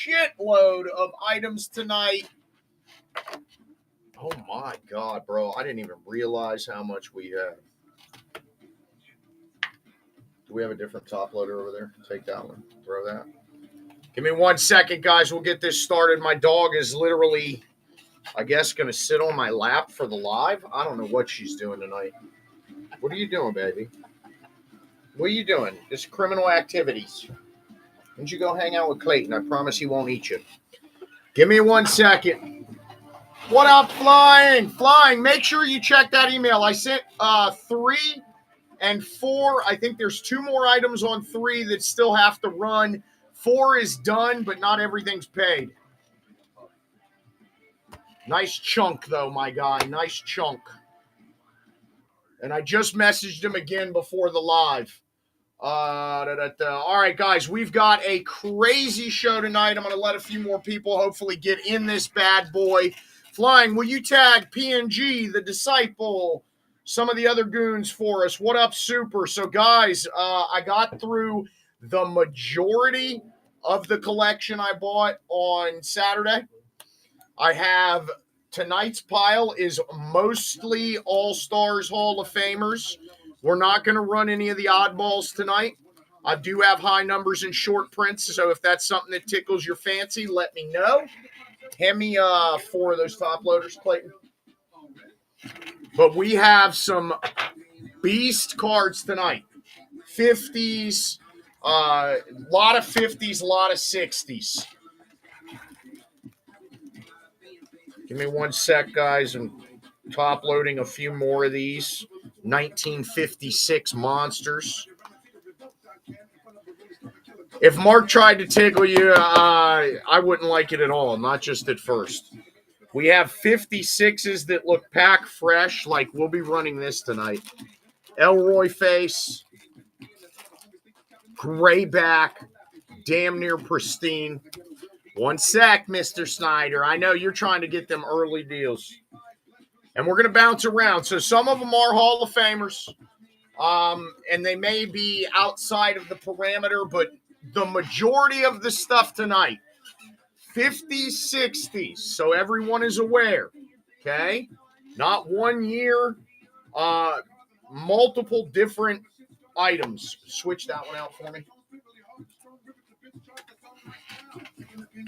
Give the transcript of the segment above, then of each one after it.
shitload of items tonight. Oh my God, bro. I didn't even realize how much we have. Do we have a different top loader over there? Take that one. Throw that. Give me 1 second, guys. We'll get this started. My dog is literally, I guess, going to sit on my lap for the live. I don't know what she's doing tonight. What are you doing, baby? What are you doing? This criminal activities. Why don't you go hang out with Clayton? I promise he won't eat you. Give me 1 second. What up, Flying? Flying, make sure you check that email. I sent 3 and 4. I think there's 2 more items on 3 that still have to run. 4 is done, but not everything's paid. Nice chunk, though, my guy. Nice chunk. And I just messaged him again before the live. All right, guys, we've got a crazy show tonight. I'm going to let a few more people hopefully get in this bad boy. Flying, will you tag PNG, the Disciple, some of the other goons for us? What up, Super? So, guys, I got through the majority of the collection I bought on Saturday. I have tonight's pile is mostly All-Stars Hall of Famers. We're not going to run any of the oddballs tonight. I do have high numbers and short prints, so if that's something that tickles your fancy, let me know. Hand me 4 of those top loaders, Clayton. But we have some beast cards tonight. 50s, lot of 50s, a lot of 60s. Give me 1 sec, guys. I'm top loading a few more of these 1956 monsters. If Mark tried to tickle you, I wouldn't like it at all, not just at first. We have 56s that look pack fresh, like we'll be running this tonight. Elroy face, gray back, damn near pristine. 1 sec, Mr. Snyder. I know you're trying to get them early deals. And we're going to bounce around. So some of them are Hall of Famers, and they may be outside of the parameter, but the majority of the stuff tonight, 50s, 60s, so everyone is aware, okay? Not 1 year, multiple different items. Switch that one out for me.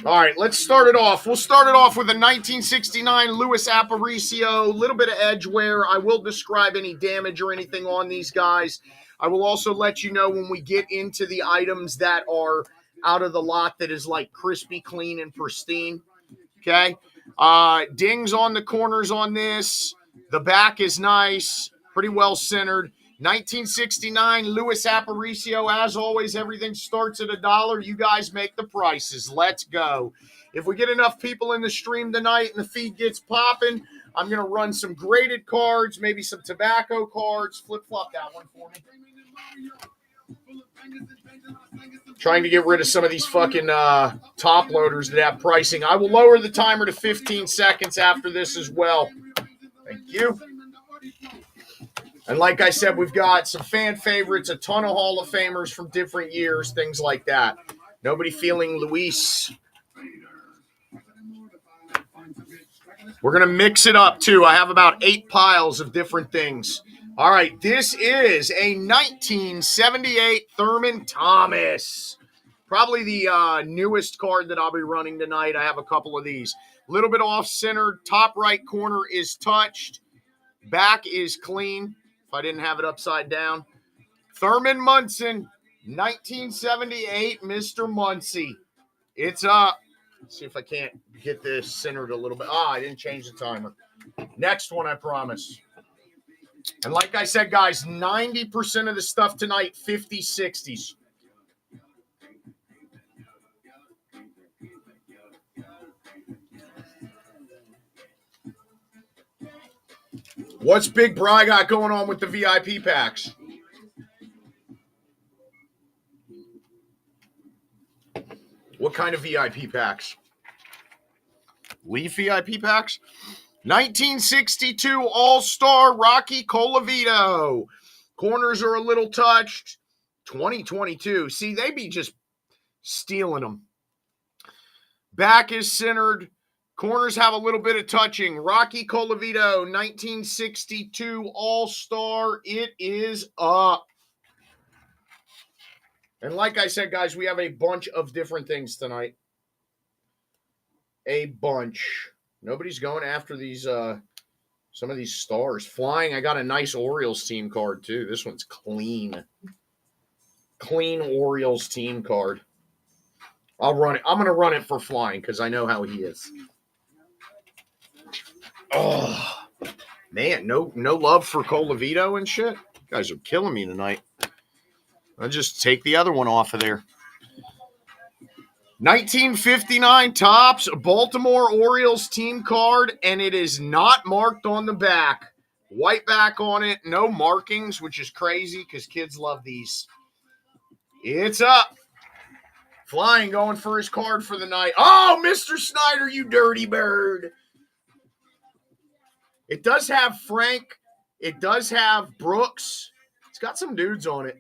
All right, let's start it off. We'll start it off with a 1969 Luis Aparicio, a little bit of edge wear. I will describe any damage or anything on these guys. I will also let you know when we get into the items that are out of the lot that is like crispy, clean, and pristine. Okay? Dings on the corners on this. The back is nice, pretty well centered. 1969 Luis Aparicio. As always, everything starts at $1. You guys make the prices. Let's go. If we get enough people in the stream tonight and the feed gets popping, I'm going to run some graded cards, maybe some tobacco cards. Flip-flop that one for me. Trying to get rid of some of these fucking top loaders that have pricing. I will lower the timer to 15 seconds after this as well. Thank you. And like I said, we've got some fan favorites, a ton of Hall of Famers from different years, things like that. Nobody feeling Luis. We're going to mix it up, too. I have about 8 piles of different things. All right, this is a 1978 Thurman Thomas. Probably the newest card that I'll be running tonight. I have a couple of these. A little bit off-center. Top right corner is touched. Back is clean. If I didn't have it upside down. Thurman Munson, 1978, Mr. Muncie. It's up. Let's see if I can't get this centered a little bit. I didn't change the timer. Next one, I promise. And like I said, guys, 90% of the stuff tonight, 50s, 60s. What's Big Bry got going on with the VIP packs? What kind of VIP packs? Leaf VIP packs? 1962 All-Star Rocky Colavito. Corners are a little touched. 2022. See, they be just stealing them. Back is centered. Corners have a little bit of touching. Rocky Colavito, 1962 All-Star. It is up. And like I said, guys, we have a bunch of different things tonight. A bunch. Nobody's going after these, some of these stars. Flying, I got a nice Orioles team card, too. This one's clean. Clean Orioles team card. I'll run it. I'm going to run it for Flying because I know how he is. Oh, man, no love for Colavito and shit. You guys are killing me tonight. I'll just take the other one off of there. 1959 Topps Baltimore Orioles team card, and it is not marked on the back. White back on it, no markings, which is crazy because kids love these. It's up. Flying going for his card for the night. Oh, Mr. Snyder, you dirty bird. It does have Frank. It does have Brooks. It's got some dudes on it.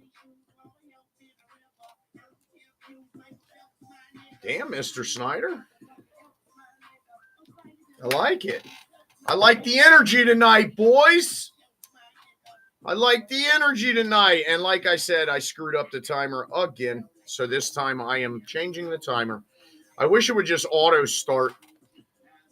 Damn, Mr. Snyder. I like it. I like the energy tonight, boys. I like the energy tonight. And like I said, I screwed up the timer again. So this time I am changing the timer. I wish it would just auto start.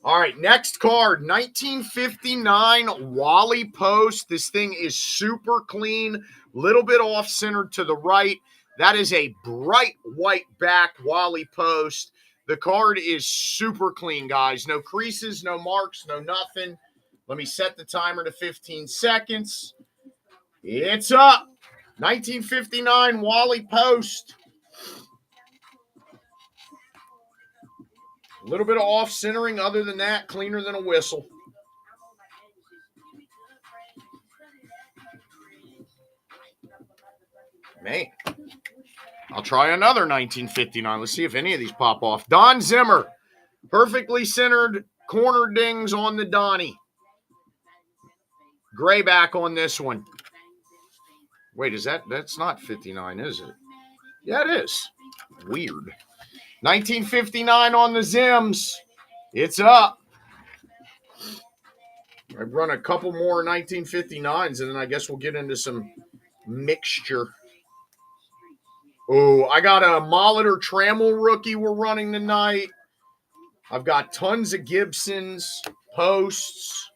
All right, next card, 1959 Wally Post. This thing is super clean, little bit off-centered to the right. That is a bright white back Wally Post. The card is super clean, guys. No creases, no marks, no nothing. Let me set the timer to 15 seconds. It's up. 1959 Wally Post. A little bit of off-centering. Other than that, cleaner than a whistle. Man, I'll try another 1959. Let's see if any of these pop off. Don Zimmer, perfectly centered corner dings on the Donnie. Gray back on this one. Wait, that's not 59, is it? Yeah, it is. Weird. 1959 on the Zims. It's up. I've run a couple more 1959s, and then I guess we'll get into some mixture. Oh, I got a Molitor Trammell rookie we're running tonight. I've got tons of Gibsons, Posts,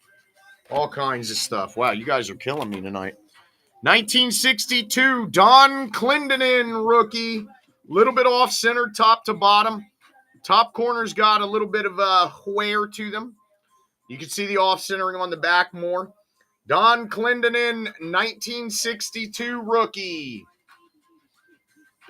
all kinds of stuff. Wow, you guys are killing me tonight. 1962 Don Clendenin rookie. Little bit off-center, top to bottom. Top corner's got a little bit of a wear to them. You can see the off-centering on the back more. Don Clendenin, 1962 rookie.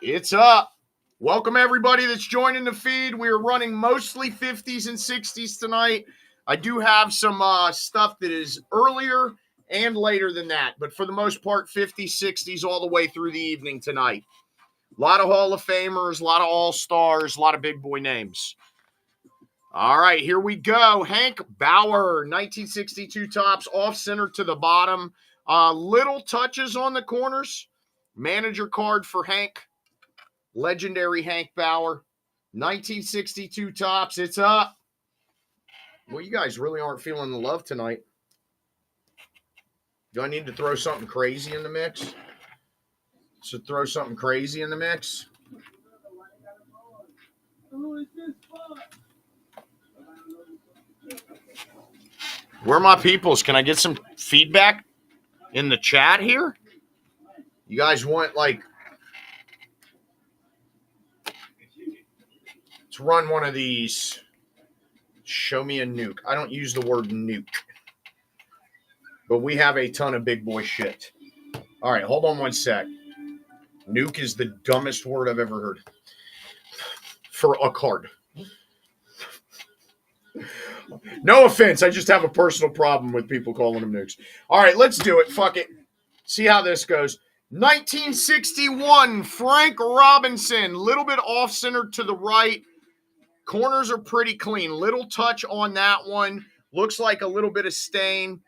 It's up. Welcome, everybody that's joining the feed. We are running mostly 50s and 60s tonight. I do have some stuff that is earlier and later than that. But for the most part, 50s, 60s all the way through the evening tonight. A lot of Hall of Famers, a lot of All-Stars, a lot of big boy names. All right, here we go. Hank Bauer, 1962 Topps, off-center to the bottom. Little touches on the corners. Manager card for Hank. Legendary Hank Bauer. 1962 Topps, it's up. Well, you guys really aren't feeling the love tonight. Do I need to throw something crazy in the mix? So throw something crazy in the mix. Where are my peoples? Can I get some feedback in the chat here? You guys want, like, let's run one of these. Show me a nuke. I don't use the word nuke. But we have a ton of big boy shit. All right, hold on one sec. Nuke is the dumbest word I've ever heard for a card. No offense. I just have a personal problem with people calling them nukes. All right, let's do it. Fuck it. See how this goes. 1961, Frank Robinson. Little bit off-center to the right. Corners are pretty clean. Little touch on that one. Looks like a little bit of stain.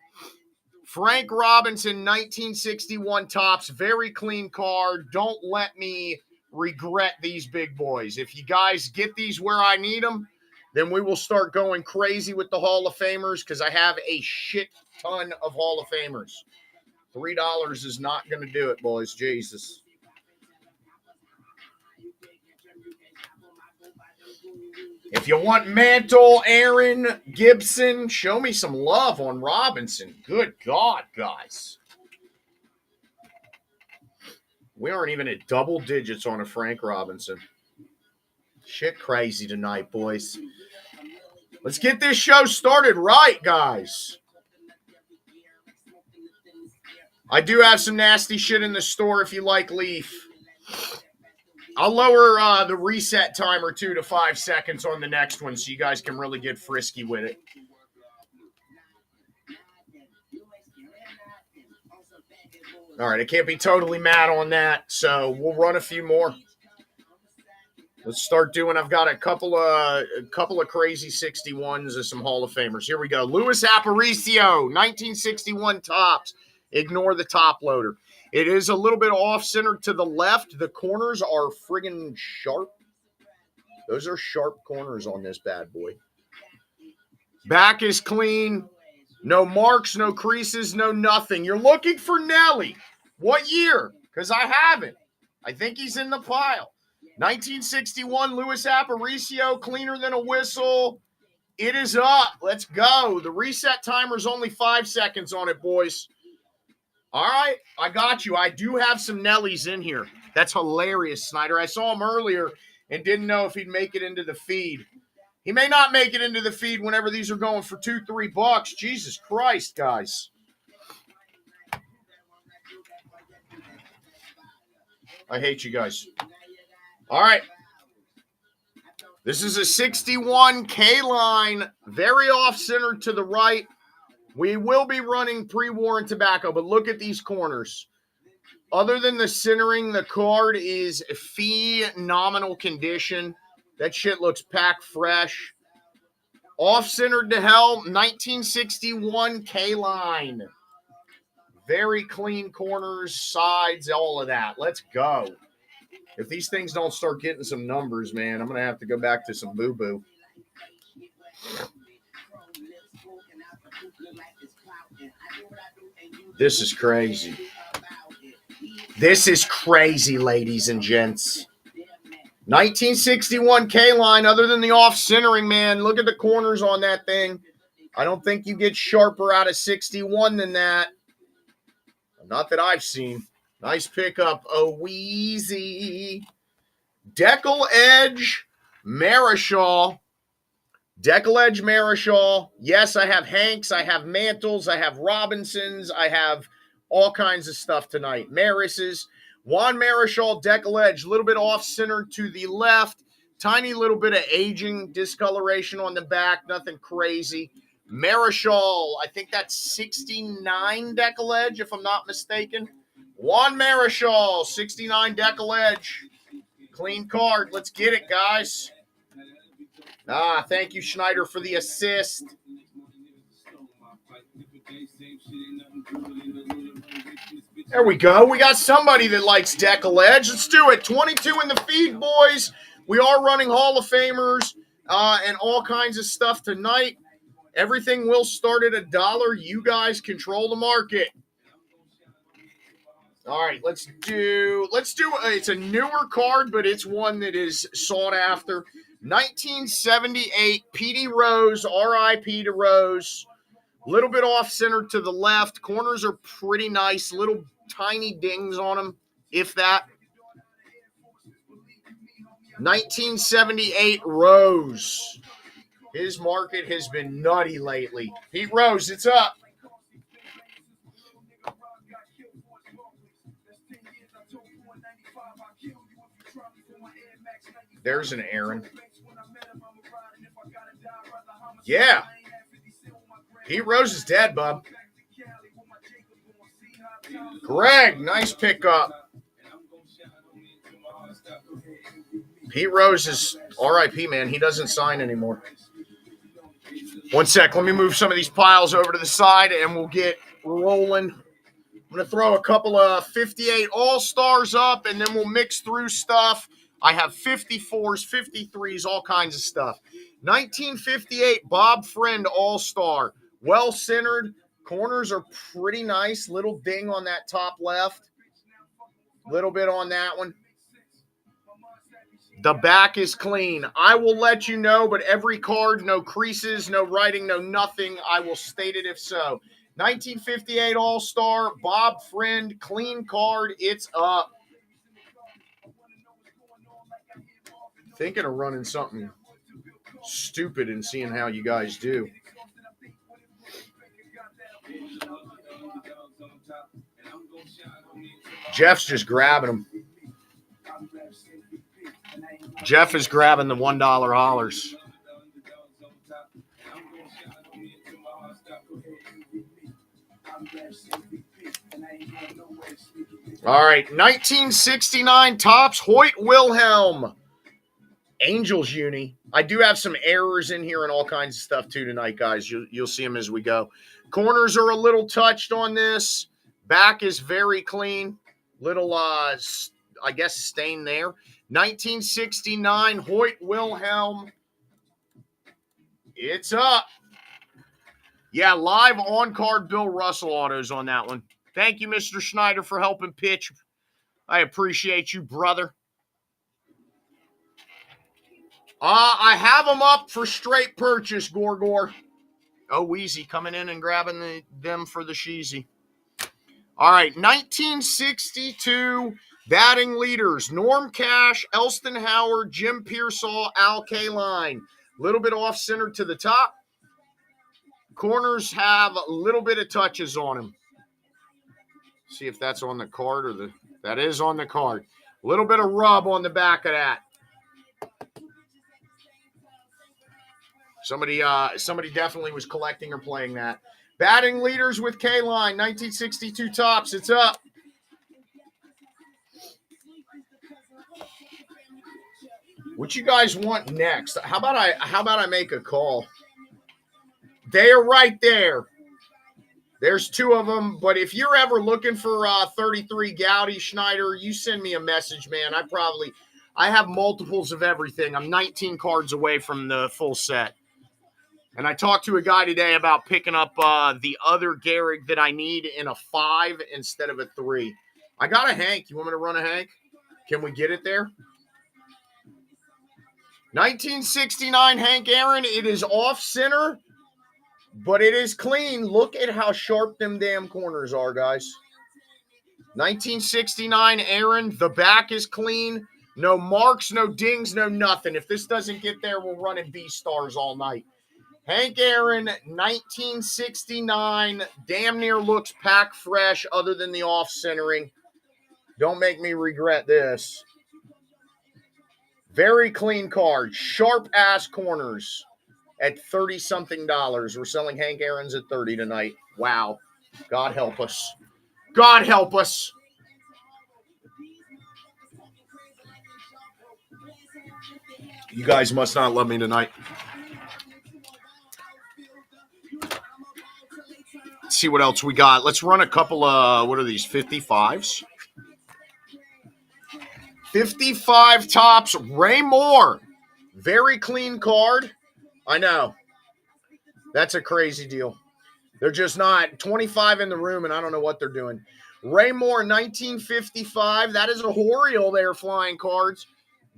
Frank Robinson, 1961 Topps. Very clean card. Don't let me regret these big boys. If you guys get these where I need them, then we will start going crazy with the Hall of Famers because I have a shit ton of Hall of Famers. $3 is not going to do it, boys. Jesus. If you want Mantle, Aaron, Gibson, show me some love on Robinson. Good God, guys. We aren't even at double digits on a Frank Robinson. Shit crazy tonight, boys. Let's get this show started right, guys. I do have some nasty shit in the store if you like Leaf. I'll lower the reset timer to 5 seconds on the next one so you guys can really get frisky with it. All right, I can't be totally mad on that, so we'll run a few more. Let's start doing. I've got a couple of crazy 61s and some Hall of Famers. Here we go. Luis Aparicio, 1961 tops. Ignore the top loader. It is a little bit off-center to the left. The corners are friggin' sharp. Those are sharp corners on this bad boy. Back is clean. No marks, no creases, no nothing. You're looking for Nelly. What year? Because I haven't. I think he's in the pile. 1961, Luis Aparicio, cleaner than a whistle. It is up. Let's go. The reset timer's only 5 seconds on it, boys. All right, I got you. I do have some Nellies in here. That's hilarious, Snyder. I saw him earlier and didn't know if he'd make it into the feed. He may not make it into the feed whenever these are going for $2-3. Jesus Christ, guys. I hate you guys. All right. This is a 61 K-line, very off-center to the right. We will be running pre-war and tobacco, but look at these corners. Other than the centering, the card is phenomenal condition. That shit looks packed fresh. Off-centered to hell, 1961 K-line. Very clean corners, sides, all of that. Let's go. If these things don't start getting some numbers, man, I'm going to have to go back to some boo-boo. This is crazy. This is crazy, ladies and gents. 1961 K-line, other than the off-centering, man. Look at the corners on that thing. I don't think you get sharper out of 61 than that. Not that I've seen. Nice pickup. Oh, Wheezy. Deckle Edge Marischal. Deckle Edge Marischal. Yes, I have Hanks. I have Mantles. I have Robinsons. I have all kinds of stuff tonight. Maris's. Juan Marischal, Deckle Edge. A little bit off-center to the left. Tiny little bit of aging discoloration on the back. Nothing crazy. Marischal. I think that's 69 Deckle Edge, if I'm not mistaken. Juan Marischal, 69 Deckle Edge. Clean card. Let's get it, guys. Thank you, Schneider, for the assist. There we go. We got somebody that likes Deckle Edge. Let's do it. 22 in the feed, boys. We are running Hall of Famers and all kinds of stuff tonight. Everything will start at $1. You guys control the market. All right, let's do it's a newer card, but it's one that is sought after. 1978 Petey Rose, RIP to Rose. A little bit off-center to the left. Corners are pretty nice. Little tiny dings on them, if that. 1978 Rose. His market has been nutty lately. Pete Rose, it's up. There's an Aaron. Yeah. Pete Rose is dead, bub. Greg, nice pickup. Pete Rose is RIP, man. He doesn't sign anymore. One sec. Let me move some of these piles over to the side, and we'll get rolling. I'm going to throw a couple of 58 All-Stars up, and then we'll mix through stuff. I have 54s, 53s, all kinds of stuff. 1958 Bob Friend All-Star. Well-centered. Corners are pretty nice. Little ding on that top left. Little bit on that one. The back is clean. I will let you know, but every card, no creases, no writing, no nothing. I will state it if so. 1958 All-Star, Bob Friend, clean card. It's up. Thinking of running something stupid and seeing how you guys do. Jeff's just grabbing them. Jeff is grabbing the $1 hollers. All right, 1969 Topps Hoyt Wilhelm. Angels uni. I do have some errors in here and all kinds of stuff too tonight, guys. You'll see them as we go. Corners are a little touched on this. Back is very clean. Little, I guess, stain there. 1969 Hoyt Wilhelm. It's up. Yeah, live on-card Bill Russell autos on that one. Thank you, Mr. Schneider, for helping pitch. I appreciate you, brother. I have them up for straight purchase, Gorgor. Oh, Weezy coming in and grabbing them for the Sheezy. All right, 1962 batting leaders. Norm Cash, Elston Howard, Jim Pearsall, Al Kaline. A little bit off-center to the top. Corners have a little bit of touches on them. See if that's on the card or that is on the card. A little bit of rub on the back of that. Somebody definitely was collecting or playing that. Batting leaders with K-Line, 1962 Topps. It's up. What you guys want next? How about I make a call? They are right there. There's two of them, but if you're ever looking for 33 Gowdy Schneider, you send me a message, man. I have multiples of everything. I'm 19 cards away from the full set. And I talked to a guy today about picking up the other Gehrig that I need in a 5 instead of a 3. I got a Hank. You want me to run a Hank? Can we get it there? 1969 Hank Aaron. It is off center, but it is clean. Look at how sharp them damn corners are, guys. 1969 Aaron. The back is clean. No marks, no dings, no nothing. If this doesn't get there, we're running B-stars all night. Hank Aaron, 1969, damn near looks pack fresh other than the off-centering. Don't make me regret this. Very clean card. Sharp-ass corners at $30-something. We're selling Hank Aaron's at $30 tonight. Wow. God help us. God help us. You guys must not love me tonight. Let's see what else we got. Let's run a couple of, what are these, 55s? 55 Topps, Ray Moore. Very clean card. I know. That's a crazy deal. They're just not 25 in the room, and I don't know what they're doing. Ray Moore, 1955. That is a Oriole there, flying cards.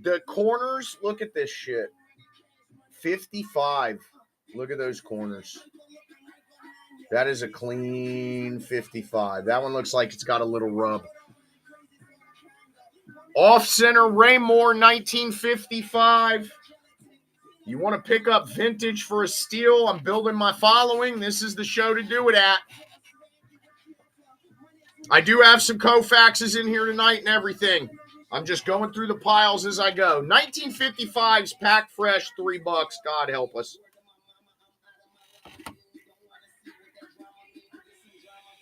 The corners, look at this shit. 55. Look at those corners. That is a clean 55. That one looks like it's got a little rub. Off-center, Ray Moore, 1955. You want to pick up vintage for a steal? I'm building my following. This is the show to do it at. I do have some Koufaxes in here tonight and everything. I'm just going through the piles as I go. 1955's pack fresh, $3. God help us.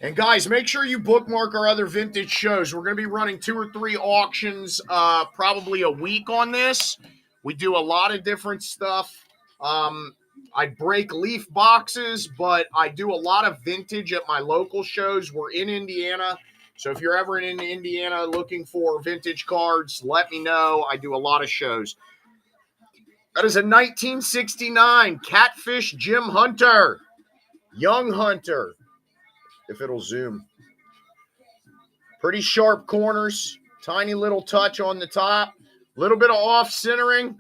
And guys, make sure you bookmark our other vintage shows. We're going to be running 2 or 3 auctions probably a week on this. We do a lot of different stuff. I break leaf boxes, but I do a lot of vintage at my local shows. We're in Indiana. So if you're ever in Indiana looking for vintage cards, let me know. I do a lot of shows. That is a 1969 Catfish Jim Hunter. Young Hunter, if it'll zoom. Pretty sharp corners. Tiny little touch on the top. Little bit of off-centering.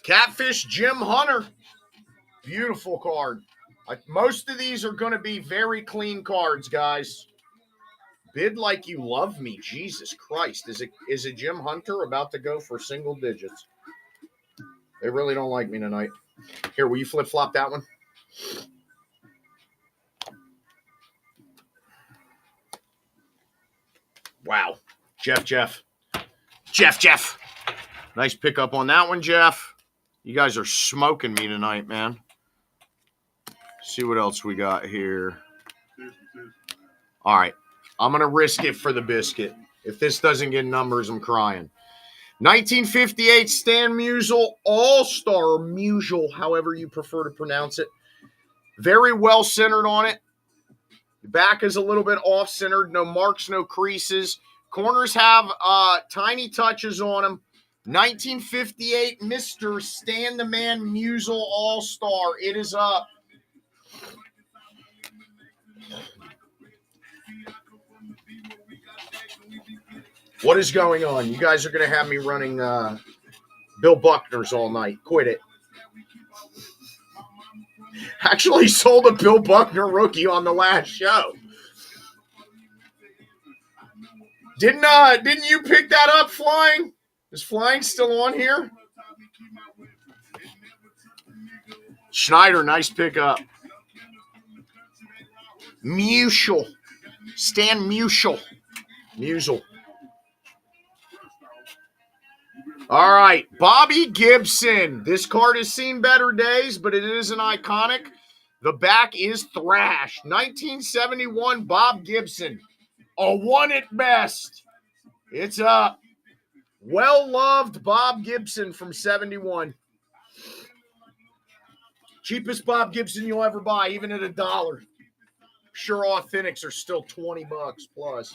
Catfish Jim Hunter. Beautiful card. Most of these are going to be very clean cards, guys. Bid like you love me. Jesus Christ. Is it Jim Hunter about to go for single digits? They really don't like me tonight. Here, will you flip-flop that one? Wow. Jeff. Nice pickup on that one, Jeff. You guys are smoking me tonight, man. See what else we got here. All right. I'm going to risk it for the biscuit. If this doesn't get numbers, I'm crying. 1958 Stan Musial All-Star, or Musial, however you prefer to pronounce it. Very well centered on it. The back is a little bit off-centered. No marks, no creases. Corners have tiny touches on them. 1958 Mr. Stan the Man Musial All-Star. It is up. What is going on? You guys are going to have me running Bill Buckner's all night. Quit it. Actually sold a Bill Buckner rookie on the last show. Didn't you pick that up, Flying? Is Flying still on here? Schneider, nice pickup. Musial. Stan Musial. All right, Bobby Gibson. This card has seen better days, but it is an iconic. The back is thrashed. 1971 Bob Gibson. A one at best. It's up. Well-loved Bob Gibson from 71. Cheapest Bob Gibson you'll ever buy, even at $1. Sure, Authentics are still $20 plus.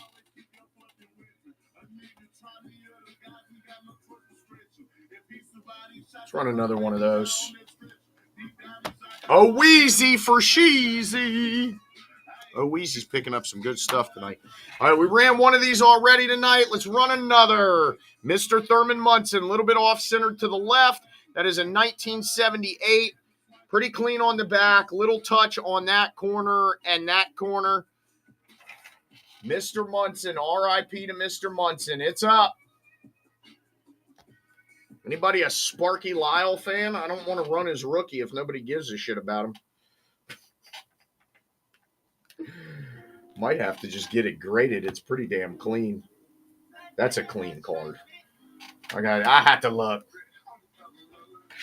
Let's run another one of those. A Wheezy for Sheezy. Oh, Weezy's picking up some good stuff tonight. All right, we ran one of these already tonight. Let's run another. Mr. Thurman Munson, a little bit off-centered to the left. That is a 1978. Pretty clean on the back. Little touch on that corner and that corner. Mr. Munson, R.I.P. to Mr. Munson. It's up. Anybody a Sparky Lyle fan? I don't want to run his rookie if nobody gives a shit about him. Might have to just get it graded. It's pretty damn clean. That's a clean card. I had to look.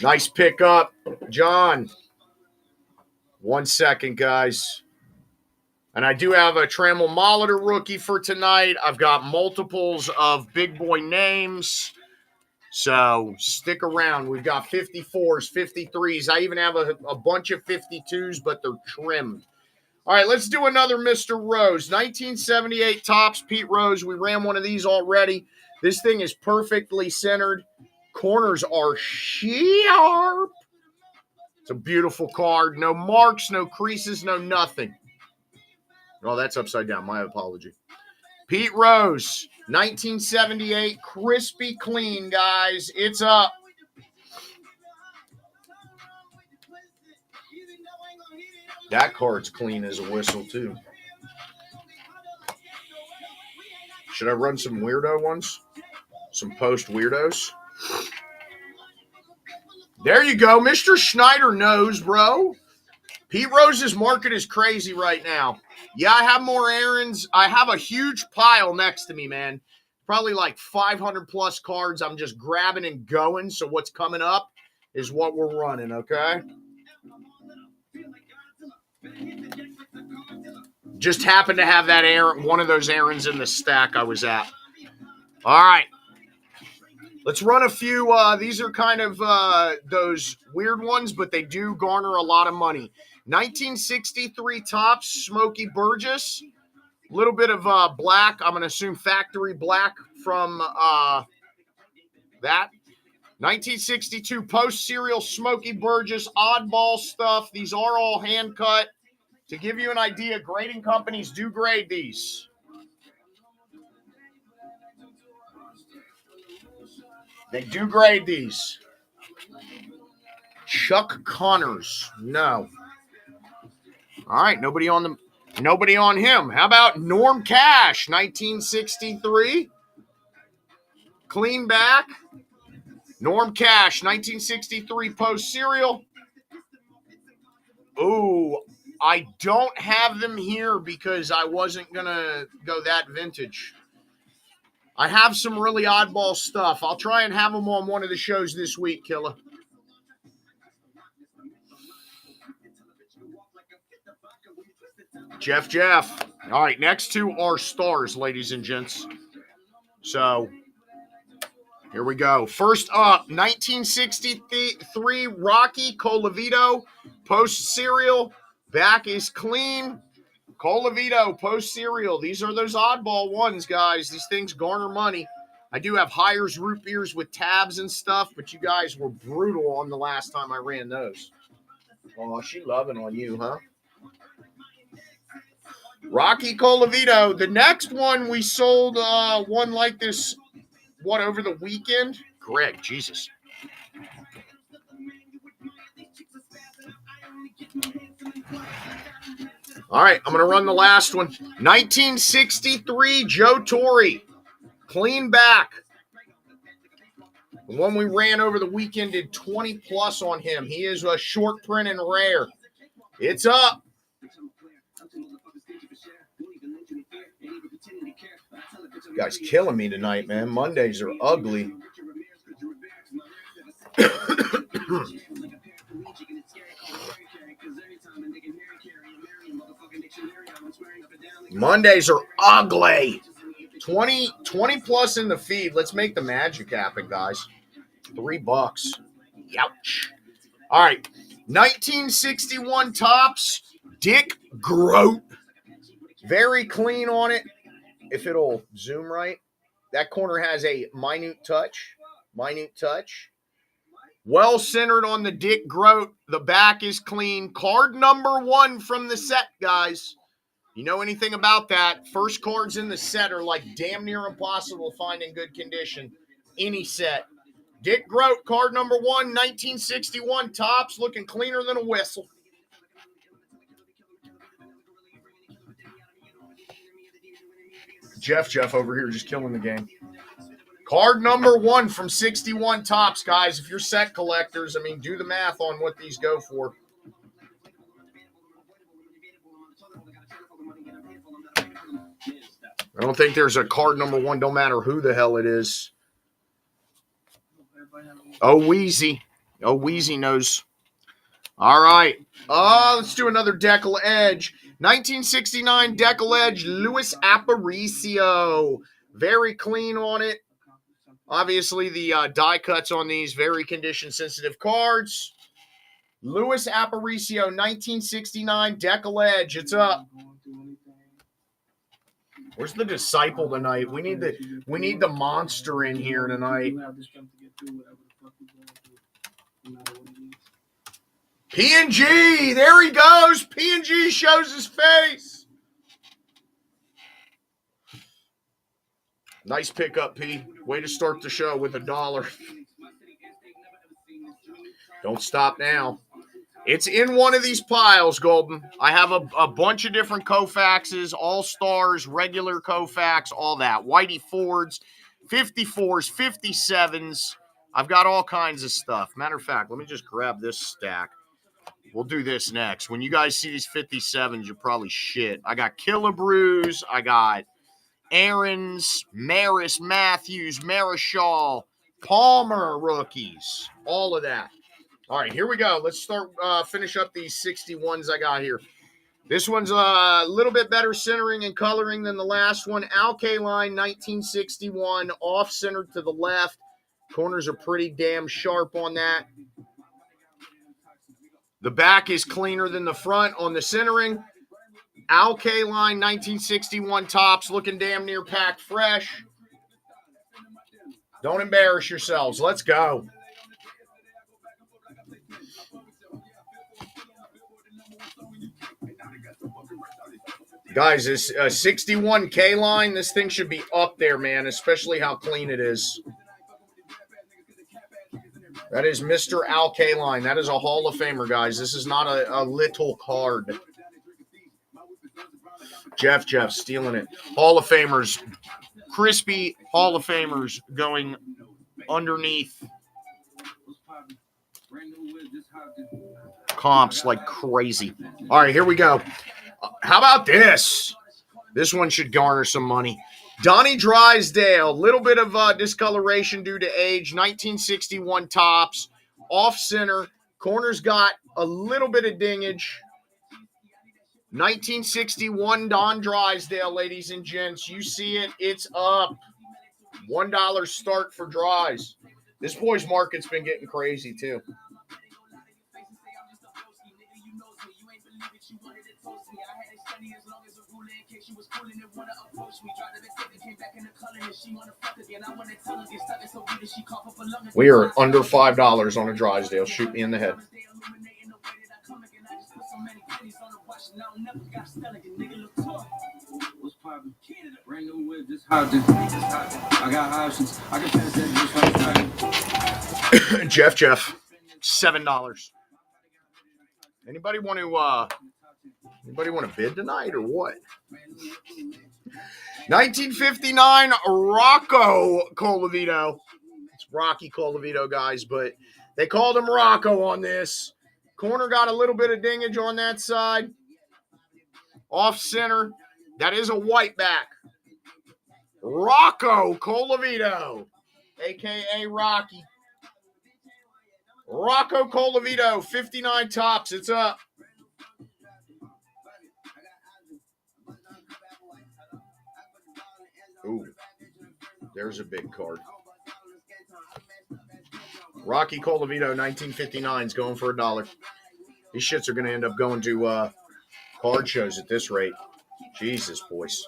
Nice pickup, John. 1 second, guys. And I do have a Trammell Molitor rookie for tonight. I've got multiples of big boy names. So stick around. We've got 54s, 53s. I even have a bunch of 52s, but they're trimmed. All right, let's do another Mr. Rose. 1978 Topps Pete Rose. We ran one of these already. This thing is perfectly centered. Corners are sharp. It's a beautiful card. No marks, no creases, no nothing. Oh, that's upside down. My apology. Pete Rose, 1978. Crispy clean, guys. It's up. That card's clean as a whistle, too. Should I run some weirdo ones? Some post weirdos? There you go. Mr. Schneider knows, bro. Pete Rose's market is crazy right now. Yeah, I have more errands. I have a huge pile next to me, man. Probably like 500 plus cards. I'm just grabbing and going. So what's coming up is what we're running, okay? Just happened to have that errand, one of those errands in the stack I was at. All right. Let's run a few. These are kind of those weird ones, but they do garner a lot of money. 1963 Topps Smokey Burgess. A little bit of black. I'm going to assume factory black from that. 1962 Post Serial Smokey Burgess oddball stuff. These are all hand cut. To give you an idea, grading companies do grade these. They do grade these. Chuck Connors. No. All right, nobody on him. How about Norm Cash, 1963? Clean back. Norm Cash, 1963 Post Serial. Ooh, I don't have them here because I wasn't going to go that vintage. I have some really oddball stuff. I'll try and have them on one of the shows this week, Killa. Jeff. All right, next two are stars, ladies and gents. So, here we go. First up, 1963 Rocky Colavito Post Serial. Back is clean. Colavito Post Serial. These are those oddball ones, guys. These things garner money. I do have Hires root beers with tabs and stuff, but you guys were brutal on the last time I ran those. Oh, she loving on you, huh? Rocky Colavito. The next one we sold one like this, over the weekend? Greg, Jesus. All right, I'm going to run the last one. 1963 Joe Torre. Clean back. The one we ran over the weekend did 20 plus on him. He is a short print and rare. It's up. You guys killing me tonight, man. Mondays are ugly. Mondays are ugly. 20 plus in the feed. Let's make the magic happen, guys. $3. Youch. All right. 1961 Topps. Dick Groat. Very clean on it. If it'll zoom right. That corner has a minute touch. Well centered on the Dick Groat. The back is clean. Card number 1 from the set, guys. You know anything about that? First cards in the set are like damn near impossible to find in good condition. Any set. Dick Groat, card number 1, 1961 Topps, looking cleaner than a whistle. Jeff over here just killing the game. Card number 1 from 61 Topps, guys. If you're set collectors, I mean, do the math on what these go for. I don't think there's a card number 1, don't matter who the hell it is. Oh, Wheezy knows. All right. Let's do another Decal Edge. 1969 Decal Edge, Luis Aparicio. Very clean on it. Obviously, the die cuts on these, very condition-sensitive cards. Luis Aparicio, 1969 Decal Edge. It's up. Where's the disciple tonight? We need the monster in here tonight. P&G, there he goes. P&G shows his face. Nice pickup, P. Way to start the show with $1. Don't stop now. It's in one of these piles, Golden. I have a bunch of different Koufaxes, All-Stars, regular Koufax, all that. Whitey Fords, 54s, 57s. I've got all kinds of stuff. Matter of fact, let me just grab this stack. We'll do this next. When you guys see these 57s, you're probably shit. I got Killebrews. I got Aaron's, Maris, Matthews, Marischal, Palmer rookies. All of that. All right, here we go. Let's finish up these 61s I got here. This one's a little bit better centering and coloring than the last one. Al Kaline, 1961, off-centered to the left. Corners are pretty damn sharp on that. The back is cleaner than the front on the centering. Al Kaline, 1961 Topps, looking damn near packed fresh. Don't embarrass yourselves. Let's go. Guys, this 61K line, this thing should be up there, man, especially how clean it is. That is Mr. Al Kaline. That is a Hall of Famer, guys. This is not a little card. Jeff stealing it. Hall of Famers. Crispy Hall of Famers going underneath comps like crazy. All right, here we go. How about this? This one should garner some money. Donnie Drysdale, little bit of discoloration due to age, 1961 tops, off center, corners got a little bit of dingage. 1961 Don Drysdale, ladies and gents. You see it, it's up. $1 start for Dries. This boy's market's been getting crazy too. We are under $5 on a Drysdale. Shoot me in the head. I got options. I can pass that. Jeff, $7. Anybody want to bid tonight or what? 1959 Rocco Colavito. It's Rocky Colavito, guys, but they called him Rocco on this. Corner got a little bit of dingage on that side. Off center. That is a white back. Rocco Colavito, a.k.a. Rocky. Rocco Colavito, 59 tops. It's up. Ooh, there's a big card. Rocky Colavito, 1959 is going for $1. These shits are going to end up going to card shows at this rate. Jesus, boys.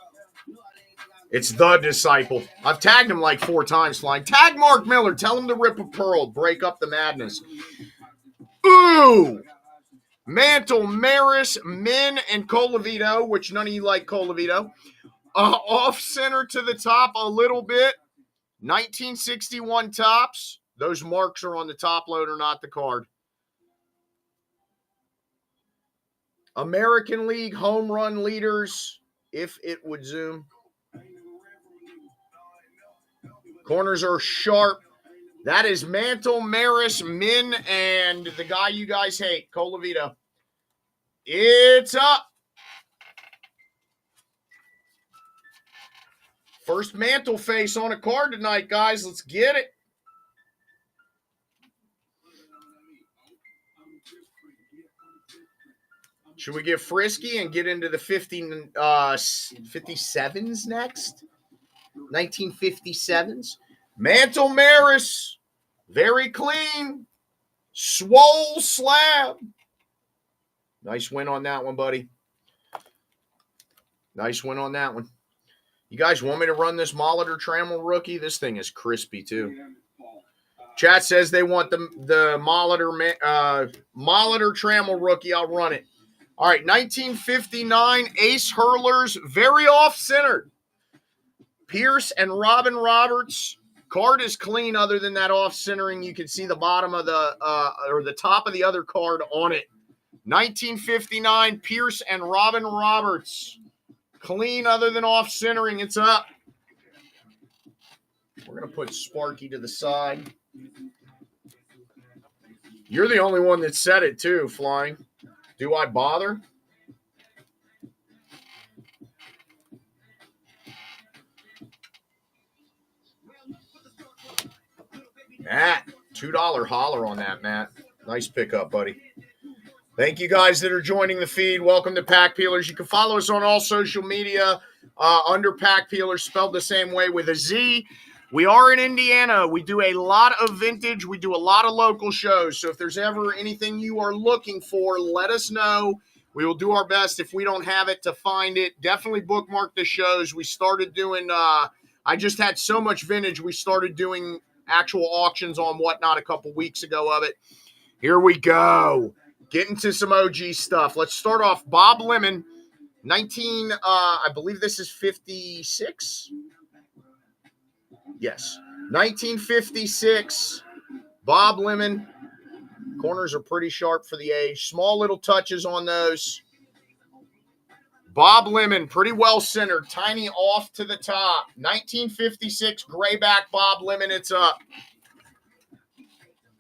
It's the Disciple. I've tagged him like 4 times, flying. Tag Mark Miller. Tell him to rip a pearl. Break up the madness. Ooh! Mantle, Maris, Min, and Colavito, which none of you like Colavito. Off center to the top a little bit. 1961 tops. Those marks are on the top loader, not the card. American League home run leaders, if it would zoom. Corners are sharp. That is Mantle, Maris, Min, and the guy you guys hate, Colavito. It's up. First Mantle face on a card tonight, guys. Let's get it. Should we get frisky and get into the 57s next? 1957s. Mantle Maris. Very clean. Swole slab. Nice win on that one, buddy. Nice win on that one. You guys want me to run this Molitor Trammell rookie? This thing is crispy, too. Chat says they want the Molitor Trammell rookie. I'll run it. All right, 1959 Ace Hurlers, very off-centered. Pierce and Robin Roberts. Card is clean other than that off-centering. You can see the bottom of the top of the other card on it. 1959 Pierce and Robin Roberts. Clean other than off-centering. It's up. We're going to put Sparky to the side. You're the only one that said it, too, Flying. Do I bother? Matt, $2 holler on that, Matt. Nice pickup, buddy. Thank you guys that are joining the feed. Welcome to Pack Peelers. You can follow us on all social media under Pack Peelers, spelled the same way with a Z. We are in Indiana. We do a lot of vintage. We do a lot of local shows. So if there's ever anything you are looking for, let us know. We will do our best, if we don't have it, to find it. Definitely bookmark the shows. We started doing I just had so much vintage. We started doing actual auctions on Whatnot a couple weeks ago of it. Here we go. Get into some OG stuff. Let's start off Bob Lemon, 19, I believe this is 56. Yes, 1956. Bob Lemon. Corners are pretty sharp for the age. Small little touches on those. Bob Lemon, pretty well centered. Tiny off to the top. 1956 grayback Bob Lemon. It's up.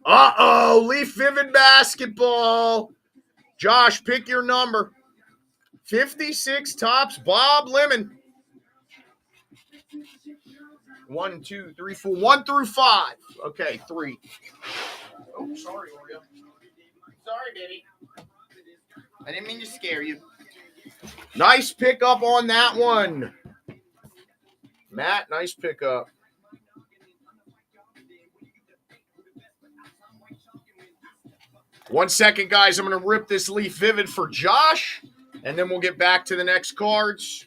Uh-oh, Leaf Vivid Basketball. Josh, pick your number. 56 tops, Bob Lemon. 1, 2, 3, 4. 1 through 5. Okay, 3. Oh, sorry, Oreo. Sorry, baby. I didn't mean to scare you. Nice pickup on that one. Matt, nice pickup. One second, guys. I'm going to rip this Leaf Vivid for Josh, and then we'll get back to the next cards.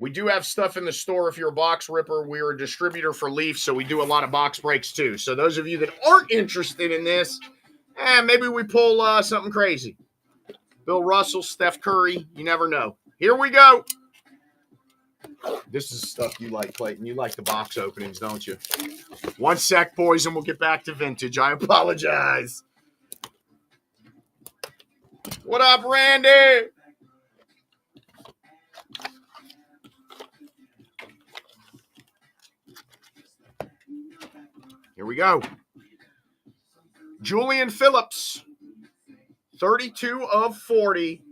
We do have stuff in the store if you're a box ripper. We're a distributor for Leaf, so we do a lot of box breaks too. So those of you that aren't interested in this, maybe we pull something crazy. Bill Russell, Steph Curry, you never know. Here we go. This is stuff you like, Clayton. You like the box openings, don't you? One sec, boys, and we'll get back to vintage. I apologize. What up, Randy? Here we go. Julian Phillips, 32 of 40.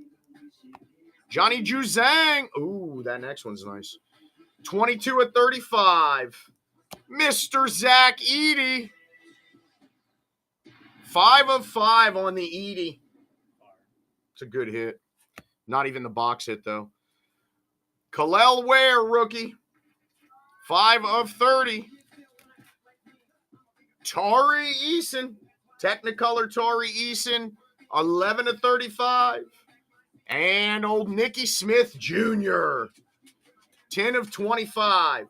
Johnny Juzang. Ooh, that next one's nice. 22 of 35. Mr. Zach Edey. 5 of 5 on the Edey. It's a good hit. Not even the box hit, though. Kalel Ware, rookie. 5 of 30. Tari Eason. Technicolor Tari Eason. 11 of 35. And old Nicky Smith Jr. 10 of 25.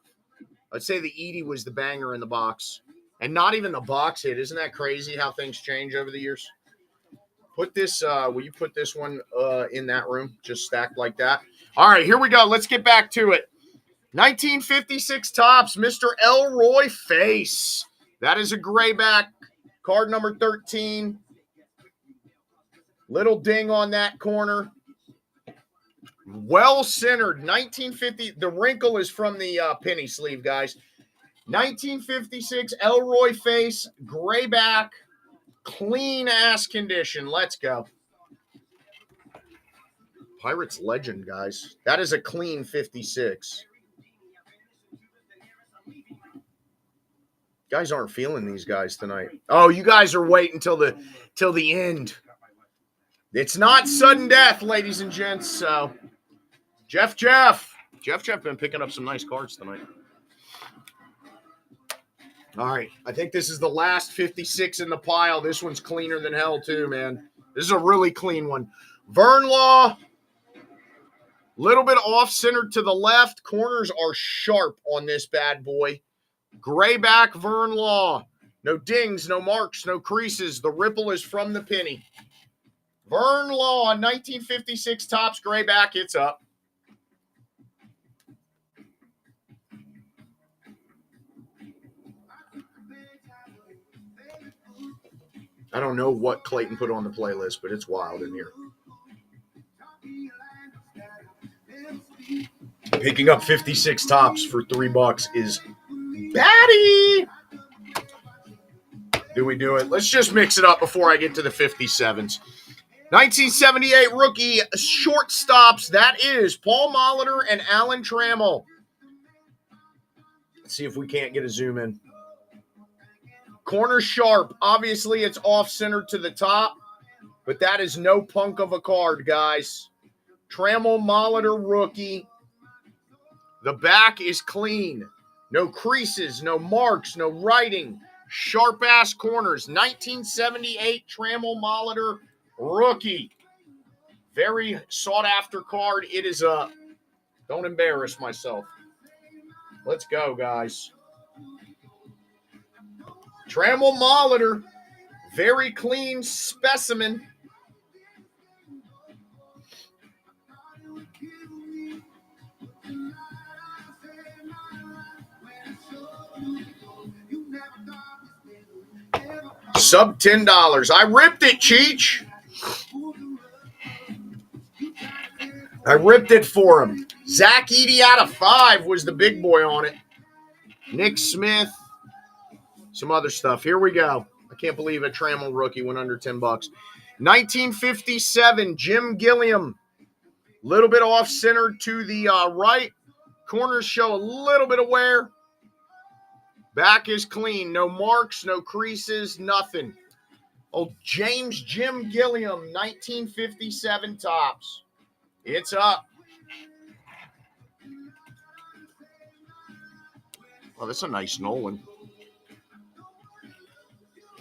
I'd say the Edey was the banger in the box. And not even the box hit. Isn't that crazy how things change over the years? Put this, will you put this one in that room? Just stacked like that. All right, here we go. Let's get back to it. 1956 tops, Mr. Elroy Face. That is a grayback. Card number 13. Little ding on that corner. Well centered. 1950. The wrinkle is from the penny sleeve, guys. 1956 Elroy Face, grayback, clean ass condition. Let's go. Pirates legend, guys. That is a clean 56. Guys aren't feeling these guys tonight. Oh, you guys are waiting till the end. It's not sudden death, ladies and gents. So, Jeff been picking up some nice cards tonight. All right, I think this is the last 56 in the pile. This one's cleaner than hell too, man. This is a really clean one. Vern Law, little bit off-centered to the left. Corners are sharp on this bad boy. Grayback Vern Law. No dings, no marks, no creases. The ripple is from the penny. Vern Law, 1956 tops, grayback. It's up. I don't know what Clayton put on the playlist, but it's wild in here. Picking up 56 tops for $3 is batty. Do we do it? Let's just mix it up before I get to the 57s. 1978 rookie shortstops. That is Paul Molitor and Alan Trammell. Let's see if we can't get a zoom in. Corner sharp. Obviously, it's off-center to the top, but that is no punk of a card, guys. Trammell Molitor rookie. The back is clean. No creases, no marks, no writing. Sharp-ass corners. 1978 Trammell Molitor rookie. Very sought-after card. It is up. Don't embarrass myself. Let's go, guys. Trammell Molitor. Very clean specimen. Sub $10. I ripped it, Cheech. I ripped it for him. Zach Edey out of 5 was the big boy on it. Nick Smith. Some other stuff. Here we go. I can't believe a Trammell rookie went under $10. 1957, Jim Gilliam. Little bit off-centered to the right. Corners show a little bit of wear. Back is clean. No marks, no creases, nothing. Old James Jim Gilliam, 1957 tops. It's up. Oh, that's a nice Nolan.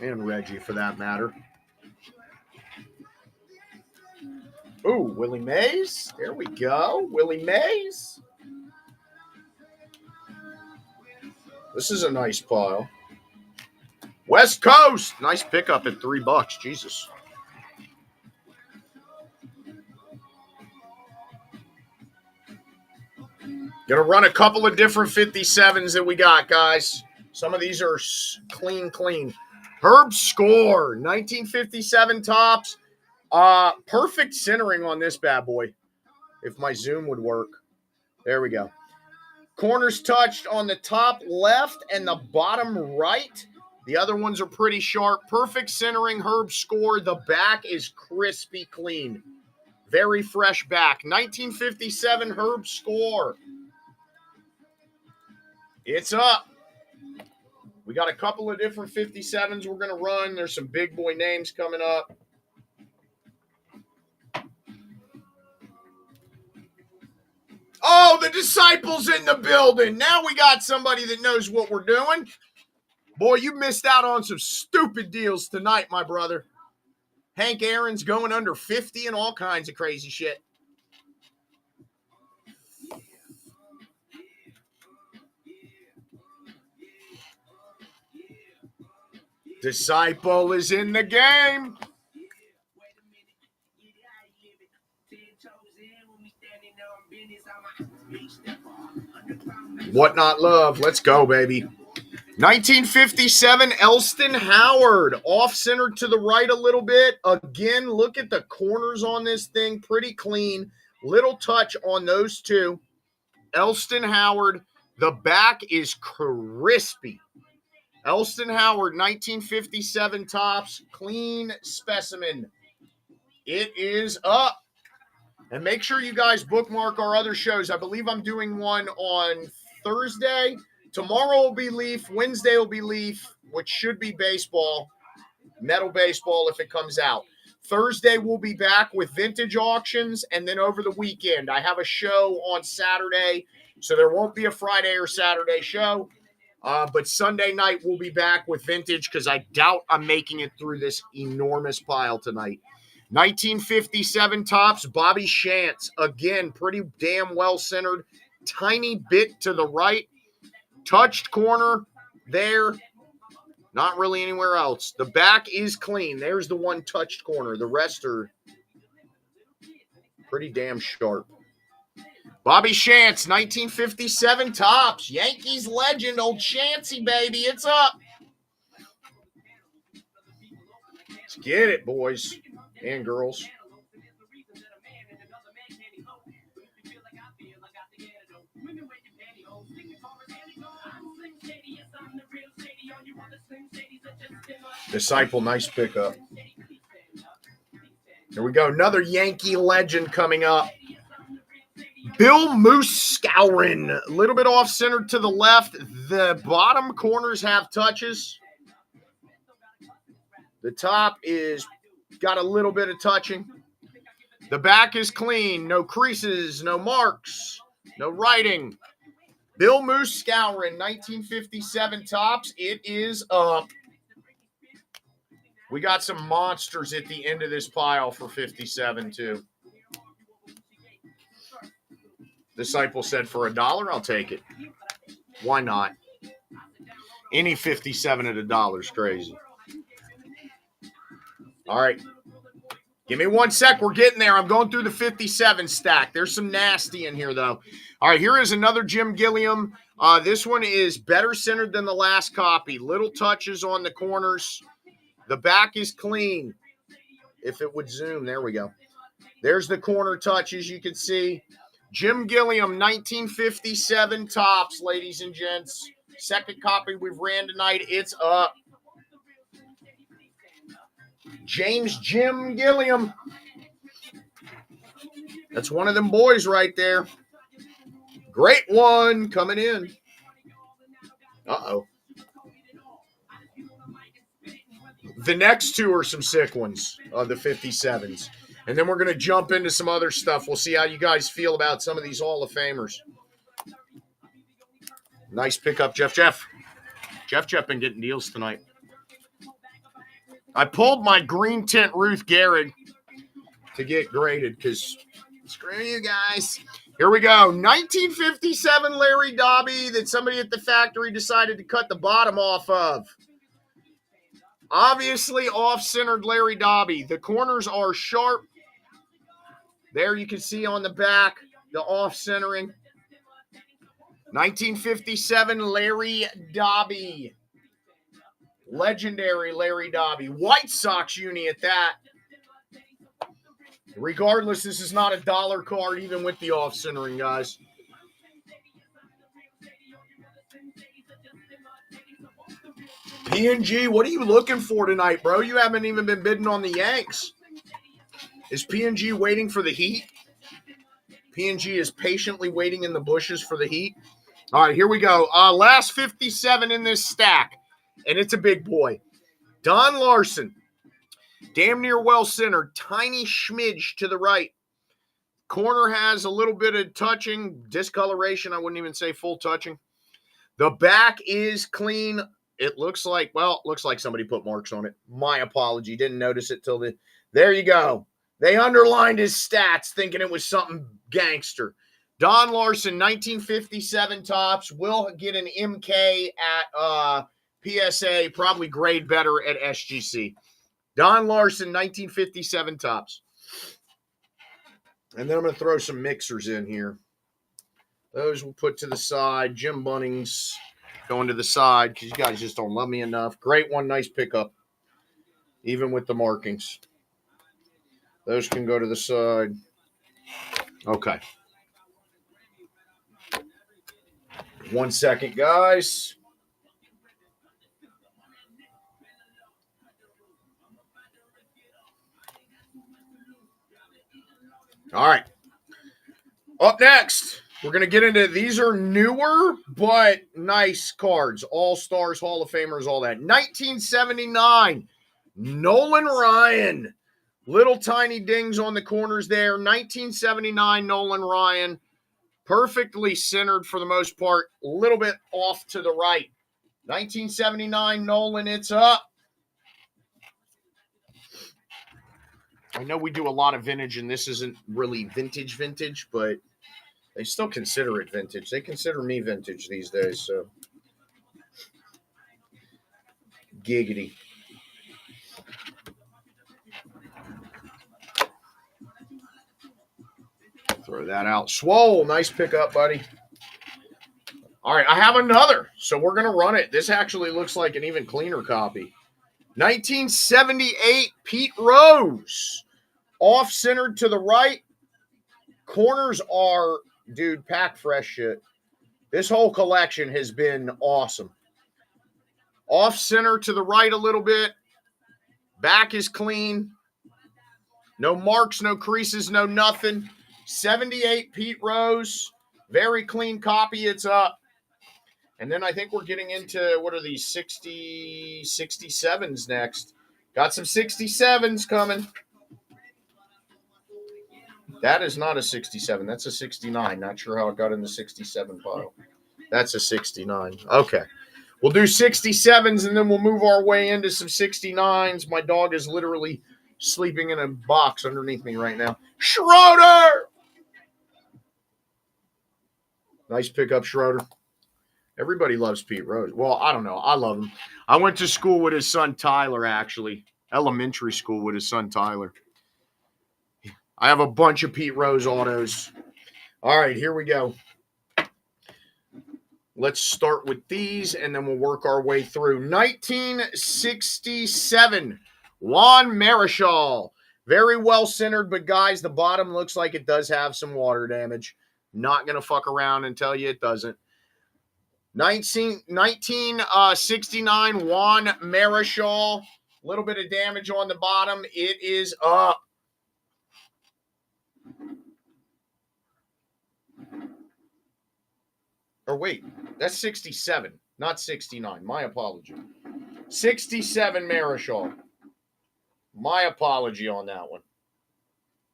And Reggie, for that matter. Ooh, Willie Mays. There we go. Willie Mays. This is a nice pile. West Coast. Nice pickup at $3. Jesus. Gonna run a couple of different 57s that we got, guys. Some of these are clean. Herb Score, 1957 tops. Perfect centering on this bad boy. If my zoom would work. There we go. Corners touched on the top left and the bottom right. The other ones are pretty sharp. Perfect centering, Herb Score. The back is crispy clean. Very fresh back. 1957 Herb Score. It's up. We got a couple of different 57s we're going to run. There's some big boy names coming up. Oh, the Disciples in the building. Now we got somebody that knows what we're doing. Boy, you missed out on some stupid deals tonight, my brother. Hank Aaron's going under 50 and all kinds of crazy shit. Disciple is in the game. What Not Love. Let's go, baby. 1957, Elston Howard. Off-centered to the right a little bit. Again, look at the corners on this thing. Pretty clean. Little touch on those two. Elston Howard. The back is crispy. Elston Howard, 1957 tops. Clean specimen. It is up. And make sure you guys bookmark our other shows. I believe I'm doing one on Thursday. Tomorrow will be Leaf. Wednesday will be Leaf, which should be baseball. Metal baseball if it comes out. Thursday we'll be back with vintage auctions. And then over the weekend, I have a show on Saturday. So there won't be a Friday or Saturday show. But Sunday night we'll be back with vintage because I doubt I'm making it through this enormous pile tonight. 1957 tops, Bobby Shantz. Again, pretty damn well centered. Tiny bit to the right. Touched corner there. Not really anywhere else. The back is clean. There's the one touched corner. The rest are pretty damn sharp. Bobby Shantz, 1957 tops. Yankees legend, old Shancy, baby. It's up. Let's get it, boys and girls. Disciple, nice pickup. Here we go. Another Yankee legend coming up. Bill Moose Skowron. A little bit off-center to the left. The bottom corners have touches. The top is got a little bit of touching. The back is clean. No creases, no marks, no writing. Bill Moose Skowron, 1957 tops. It is up. We got some monsters at the end of this pile for 57, too. Disciple said for $1, I'll take it. Why not? Any 57 at $1 is crazy. All right. Give me 1 sec. We're getting there. I'm going through the 57 stack. There's some nasty in here, though. All right, here is another Jim Gilliam. This one is better centered than the last copy. Little touches on the corners. The back is clean. If it would zoom, there we go. There's the corner touches you can see. Jim Gilliam, 1957 tops, ladies and gents. Second copy we've ran tonight. It's up. James Jim Gilliam. That's one of them boys right there. Great one coming in. Uh-oh. The next two are some sick ones, the 57s. And then we're going to jump into some other stuff. We'll see how you guys feel about some of these Hall of Famers. Nice pickup, Jeff. Jeff been getting deals tonight. I pulled my green tint Ruth Gehrig to get graded because screw you guys. Here we go. 1957 Larry Doby that somebody at the factory decided to cut the bottom off of. Obviously off-centered Larry Doby. The corners are sharp. There you can see on the back the off-centering. 1957 Larry Doby. Legendary Larry Doby. White Sox uni at that. Regardless, this is not a dollar card, even with the off-centering, guys. PNG, what are you looking for tonight, bro? You haven't even been bidding on the Yanks. Is PNG waiting for the Heat? PNG is patiently waiting in the bushes for the Heat. All right, here we go. Last 57 in this stack, and it's a big boy. Don Larson. Damn near well-centered. Tiny schmidge to the right. Corner has a little bit of touching. Discoloration, I wouldn't even say full touching. The back is clean. It looks like somebody put marks on it. My apology. Didn't notice it till the... There you go. They underlined his stats thinking it was something gangster. Don Larson, 1957 tops. Will get an MK at PSA. Probably grade better at SGC. Don Larson, 1957 tops. And then I'm going to throw some mixers in here. Those we'll put to the side. Jim Bunnings going to the side because you guys just don't love me enough. Great one. Nice pickup. Even with the markings. Those can go to the side. Okay. 1 second, guys. All right. Up next, we're going to get into, these are newer, but nice cards. All-Stars, Hall of Famers, all that. 1979, Nolan Ryan. Little tiny dings on the corners there. 1979, Nolan Ryan. Perfectly centered for the most part. A little bit off to the right. 1979, Nolan, it's up. I know we do a lot of vintage, and this isn't really vintage, but they still consider it vintage. They consider me vintage these days, so. Giggity. Throw that out. Swole, nice pickup, buddy. All right, I have another, so we're going to run it. This actually looks like an even cleaner copy. 1978, Pete Rose. Off-centered to the right. Corners are, dude, pack fresh shit. This whole collection has been awesome. Off-center to the right a little bit. Back is clean. No marks, no creases, no nothing. 78, Pete Rose. Very clean copy. It's up. And then I think we're getting into, what are these, 67s next. Got some 67s coming. That is not a 67. That's a 69. Not sure how it got in the 67 pile. That's a 69. Okay. We'll do 67s, and then we'll move our way into some 69s. My dog is literally sleeping in a box underneath me right now. Schroeder! Nice pickup, Schroeder. Everybody loves Pete Rose. Well, I don't know. I love him. I went to school with his son Tyler, actually. Elementary school with his son Tyler. I have a bunch of Pete Rose autos. All right, here we go. Let's start with these, and then we'll work our way through. 1967, Juan Marichal. Very well centered, but guys, the bottom looks like it does have some water damage. Not going to fuck around and tell you it doesn't. 1969, Juan Marichal. A little bit of damage on the bottom. It is up. Or wait, that's 67, not 69. My apology. 67 Marichal. My apology on that one.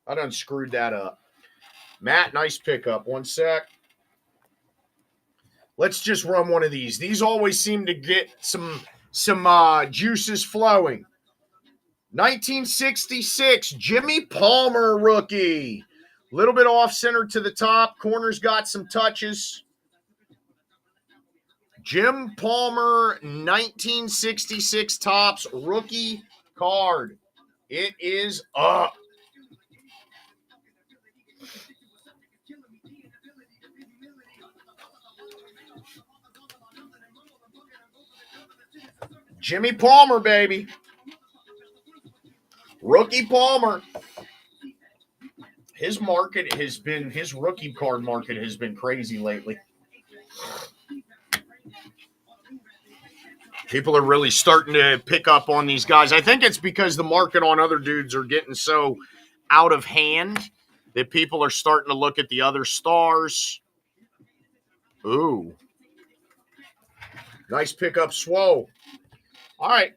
I done screwed that up. Matt, nice pickup. One sec. Let's just run one of these. These always seem to get some juices flowing. 1966, Jimmy Palmer rookie. A little bit off-center to the top. Corner's got some touches. Jim Palmer, 1966 Topps rookie card. It is up. Jimmy Palmer, baby. Rookie Palmer. His rookie card market has been crazy lately. People are really starting to pick up on these guys. I think it's because the market on other dudes are getting so out of hand that people are starting to look at the other stars. Ooh. Nice pickup, Swole. All right.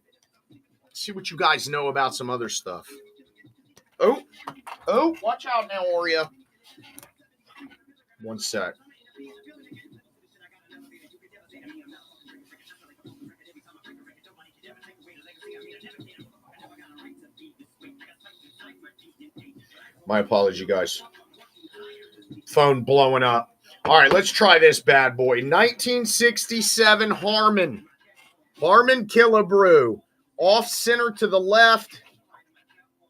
Let's see what you guys know about some other stuff. Oh, watch out now, Oreo. One sec. My apology, guys. Phone blowing up. All right, let's try this bad boy. 1967 Harmon. Harmon Killebrew. Off center to the left.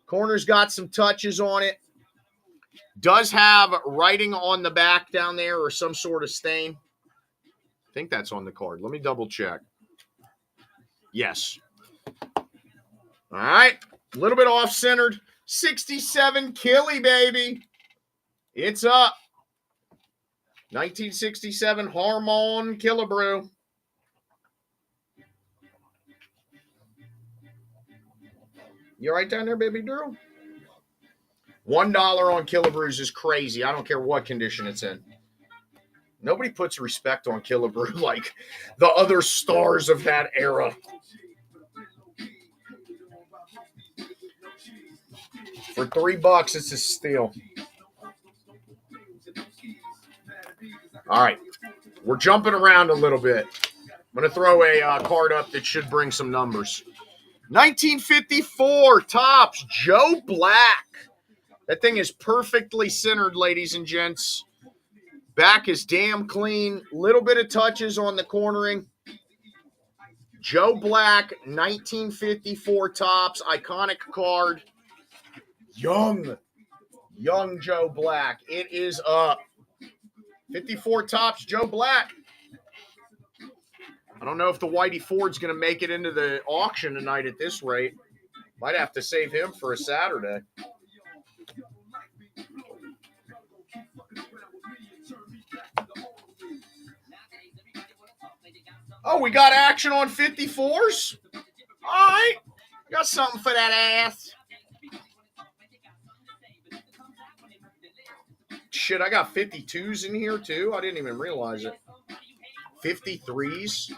Corner's got some touches on it. Does have writing on the back down there or some sort of stain. I think that's on the card. Let me double check. Yes. All right. A little bit off-centered. 67 Killy, baby. It's up. 1967 Harmon Killebrew. You right down there, baby Drew? $1 on Killebrews is crazy. I don't care what condition it's in. Nobody puts respect on Killebrew like the other stars of that era. For $3, it's a steal. All right. We're jumping around a little bit. I'm going to throw a card up that should bring some numbers. 1954 Topps Joe Black. That thing is perfectly centered, ladies and gents. Back is damn clean. Little bit of touches on the cornering. Joe Black, 1954 Topps. Iconic card. Young Joe Black. It is up. 54 Topps Joe Black. I don't know if the Whitey Ford's going to make it into the auction tonight at this rate. Might have to save him for a Saturday. Oh, we got action on 54s? All right. Got something for that ass. Shit, I got 52s in here too. I didn't even realize it. 53s.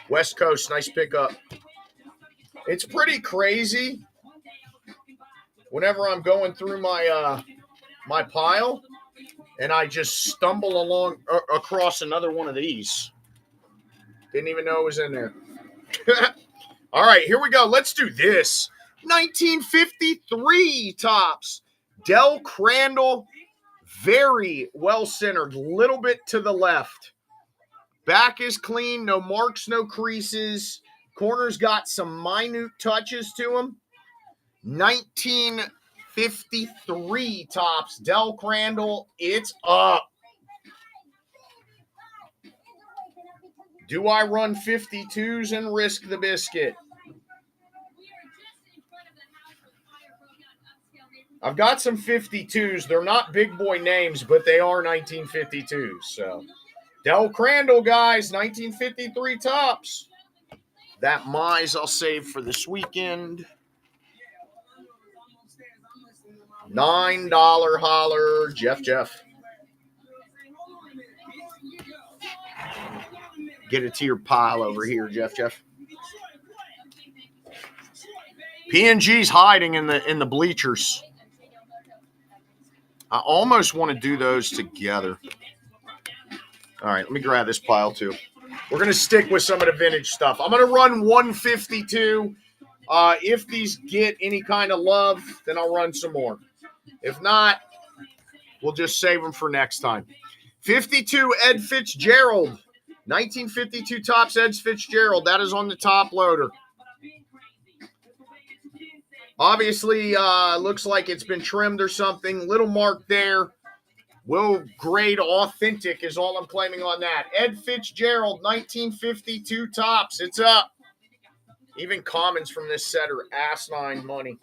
West Coast, nice pickup. It's pretty crazy. Whenever I'm going through my my pile, and I just stumble along across another one of these. Didn't even know it was in there. All right, here we go. Let's do this. 1953 Topps. Del Crandall. Very well centered. Little bit to the left. Back is clean, no marks, no creases. Corners got some minute touches to them. 1953 tops. Del Crandall, it's up. Do I run 52s and risk the biscuit? I've got some 52s. They're not big boy names, but they are 1952s. So, Del Crandall, guys, 1953 tops. That Mize I'll save for this weekend. $9 holler, Jeff. Get it to your pile over here, Jeff. PNG's hiding in the bleachers. I almost want to do those together. All right, let me grab this pile too. We're going to stick with some of the vintage stuff. I'm going to run 152. If these get any kind of love, then I'll run some more. If not, we'll just save them for next time. 52 Ed Fitzgerald. 1952 tops Ed Fitzgerald. That is on the top loader. Obviously, looks like it's been trimmed or something. Little mark there. Will grade authentic is all I'm claiming on that. Ed Fitzgerald, 1952 tops. It's up. Even commons from this set are asinine money.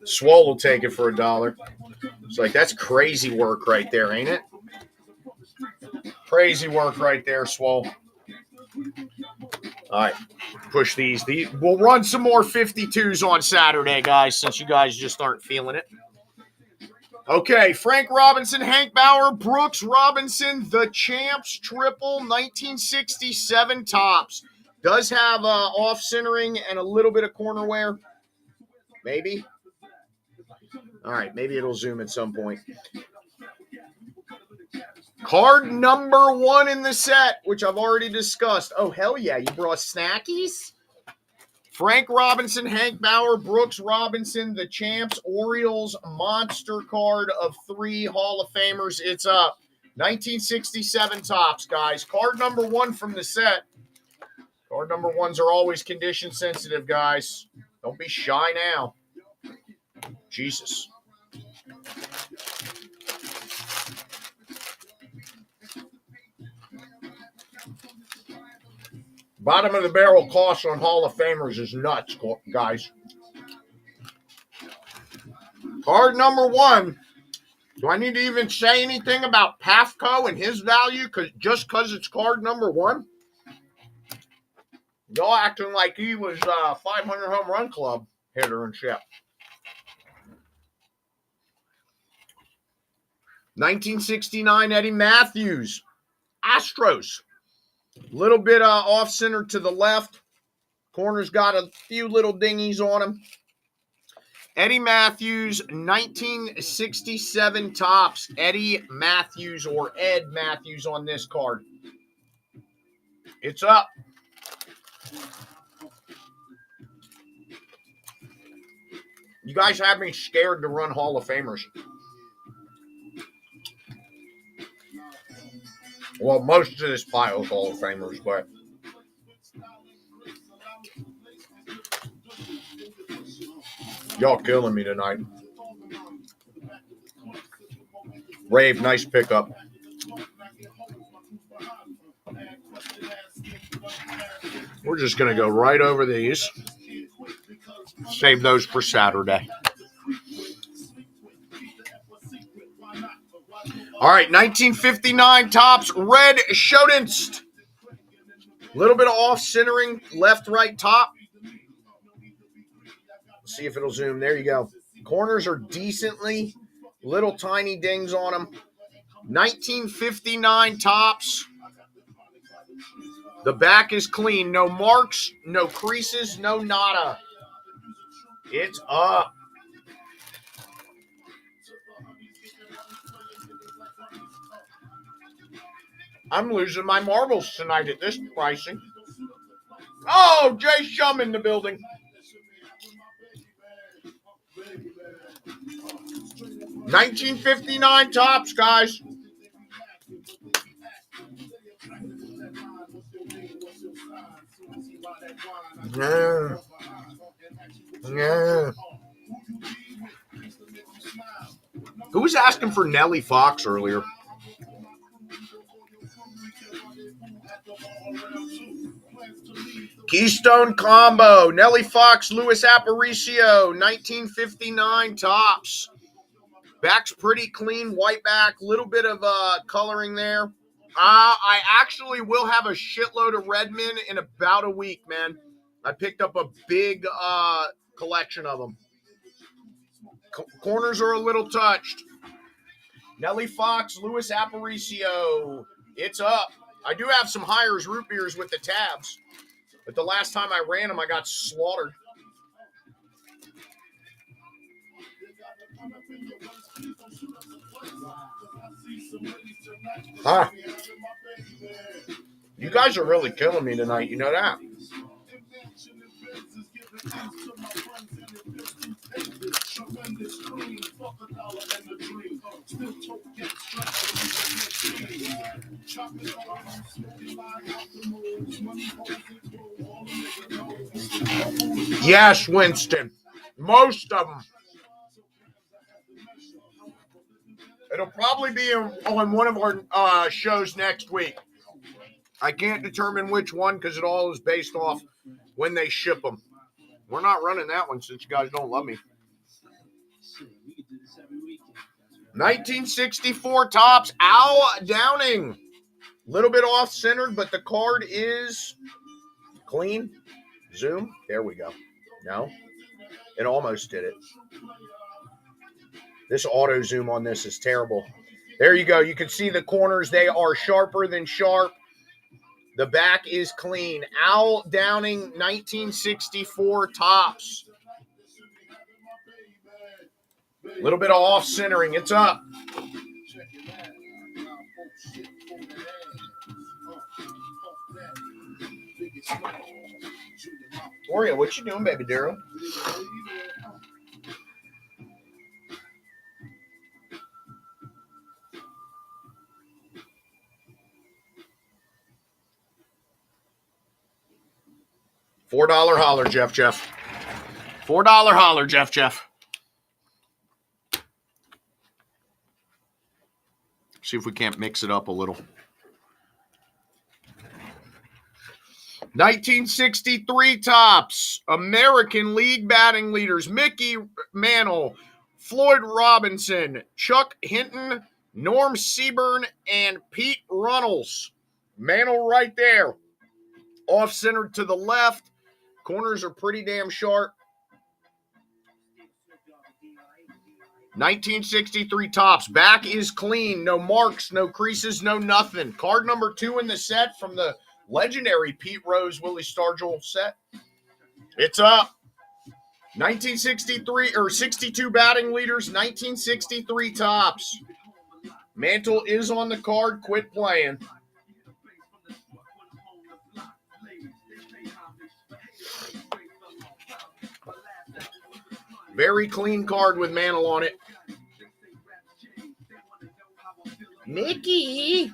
Swole will take it for $1. It's like, that's crazy work right there, ain't it? Crazy work right there, Swole. All right, push these. We'll run some more 52s on Saturday, guys, since you guys just aren't feeling it. Okay, Frank Robinson, Hank Bauer, Brooks Robinson, the Champs Triple, 1967 tops. Does have off-centering and a little bit of corner wear. Maybe. All right, maybe it'll zoom at some point. Card number 1 in the set, which I've already discussed. Oh, hell yeah. You brought snackies? Frank Robinson, Hank Bauer, Brooks Robinson, the Champs, Orioles, monster card of 3 Hall of Famers. It's up. 1967 tops, guys. Card number 1 from the set. Card number 1s are always condition sensitive, guys. Don't be shy now. Jesus. Bottom of the barrel cost on Hall of Famers is nuts, guys. Card number 1. Do I need to even say anything about Pafko and his value just because it's card number 1? Y'all acting like he was 500 home run club hitter and shit. 1969 Eddie Matthews, Astros. Little bit off-center to the left. Corner's got a few little dingies on him. Eddie Matthews, 1967 tops. Eddie Matthews or Ed Matthews on this card. It's up. You guys have me scared to run Hall of Famers. Well, most of this pile is Hall of Famers, but y'all killing me tonight. Rave, nice pickup. We're just going to go right over these. Save those for Saturday. All right, 1959 tops, Red Schoendienst. A little bit of off-centering, left-right top. Let's see if it'll zoom. There you go. Corners are decently, little tiny dings on them. 1959 tops. The back is clean. No marks, no creases, no nada. It's up. I'm losing my marbles tonight at this pricing. Oh, Jay Shum in the building. 1959 tops, guys. Yeah. Yeah. Who was asking for Nellie Fox earlier? Keystone Combo, Nellie Fox, Luis Aparicio, 1959 tops. Back's pretty clean, white back, little bit of coloring there. I actually will have a shitload of Redmen in about a week, man. I picked up a big collection of them. Corners are a little touched. Nellie Fox, Luis Aparicio, it's up. I do have some Hires root beers with the tabs, but the last time I ran them, I got slaughtered. Huh. You guys are really killing me tonight, you know that? Yes, Winston. Most of them. It'll probably be on one of our shows next week. I can't determine which one because it all is based off when they ship them. We're not running that one since you guys don't love me. 1964 tops, Al Downing. Little bit off-centered, but the card is clean. Zoom. There we go. No. It almost did it. This auto zoom on this is terrible. There you go. You can see the corners. They are sharper than sharp. The back is clean. Al Downing, 1964 tops. A little bit of off-centering. It's up. Oreo, what you doing, baby Daryl? $4 holler, Jeff. $4 holler, Jeff. See if we can't mix it up a little. 1963 tops, American League batting leaders, Mickey Mantle, Floyd Robinson, Chuck Hinton, Norm Seaburn, and Pete Runnels. Mantle right there. Off-centered to the left. Corners are pretty damn sharp. 1963 tops. Back is clean. No marks, no creases, no nothing. Card number 2 in the set from the legendary Pete Rose, Willie Stargell set. It's up. 1963 or 62 batting leaders, 1963 tops. Mantle is on the card. Quit playing. Very clean card with Mantle on it. Mickey.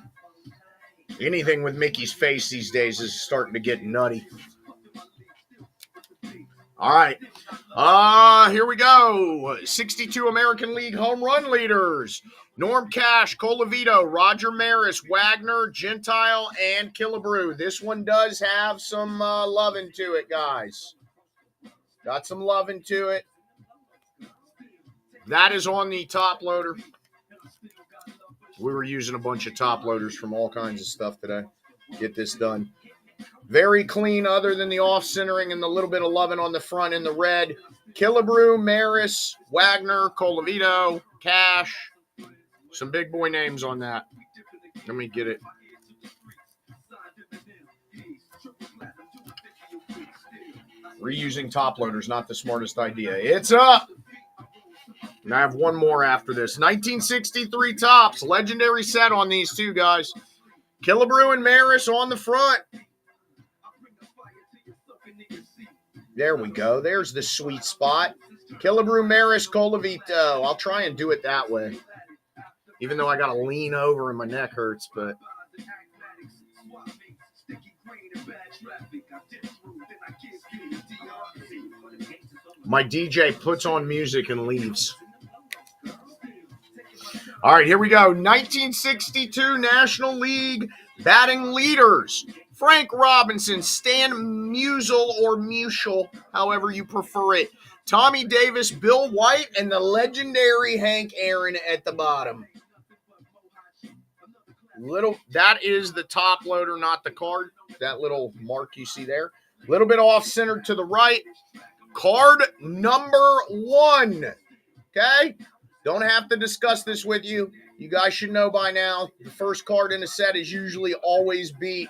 Anything with Mickey's face these days is starting to get nutty. All right. Here we go. 62 American League home run leaders. Norm Cash, Colavito, Roger Maris, Wagner, Gentile, and Killebrew. This one does have some loving to it, guys. Got some loving to it. That is on the top loader. We were using a bunch of top loaders from all kinds of stuff today. Get this done. Very clean other than the off-centering and the little bit of loving on the front in the red. Killebrew, Maris, Wagner, Colavito, Cash. Some big boy names on that. Let me get it. Reusing top loaders, not the smartest idea. It's up. And I have one more after this. 1963 tops. Legendary set on these two guys. Killebrew and Maris on the front. There we go. There's the sweet spot. Killebrew, Maris, Colavito. I'll try and do it that way. Even though I got to lean over and my neck hurts, but. My DJ puts on music and leaves. All right, here we go. 1962 National League batting leaders. Frank Robinson, Stan Musial or Musial, however you prefer it. Tommy Davis, Bill White, and the legendary Hank Aaron at the bottom. That is the top loader, not the card. That little mark you see there. A little bit off-centered to the right. Card number 1. Okay? Don't have to discuss this with you. You guys should know by now, the first card in a set is usually always beat.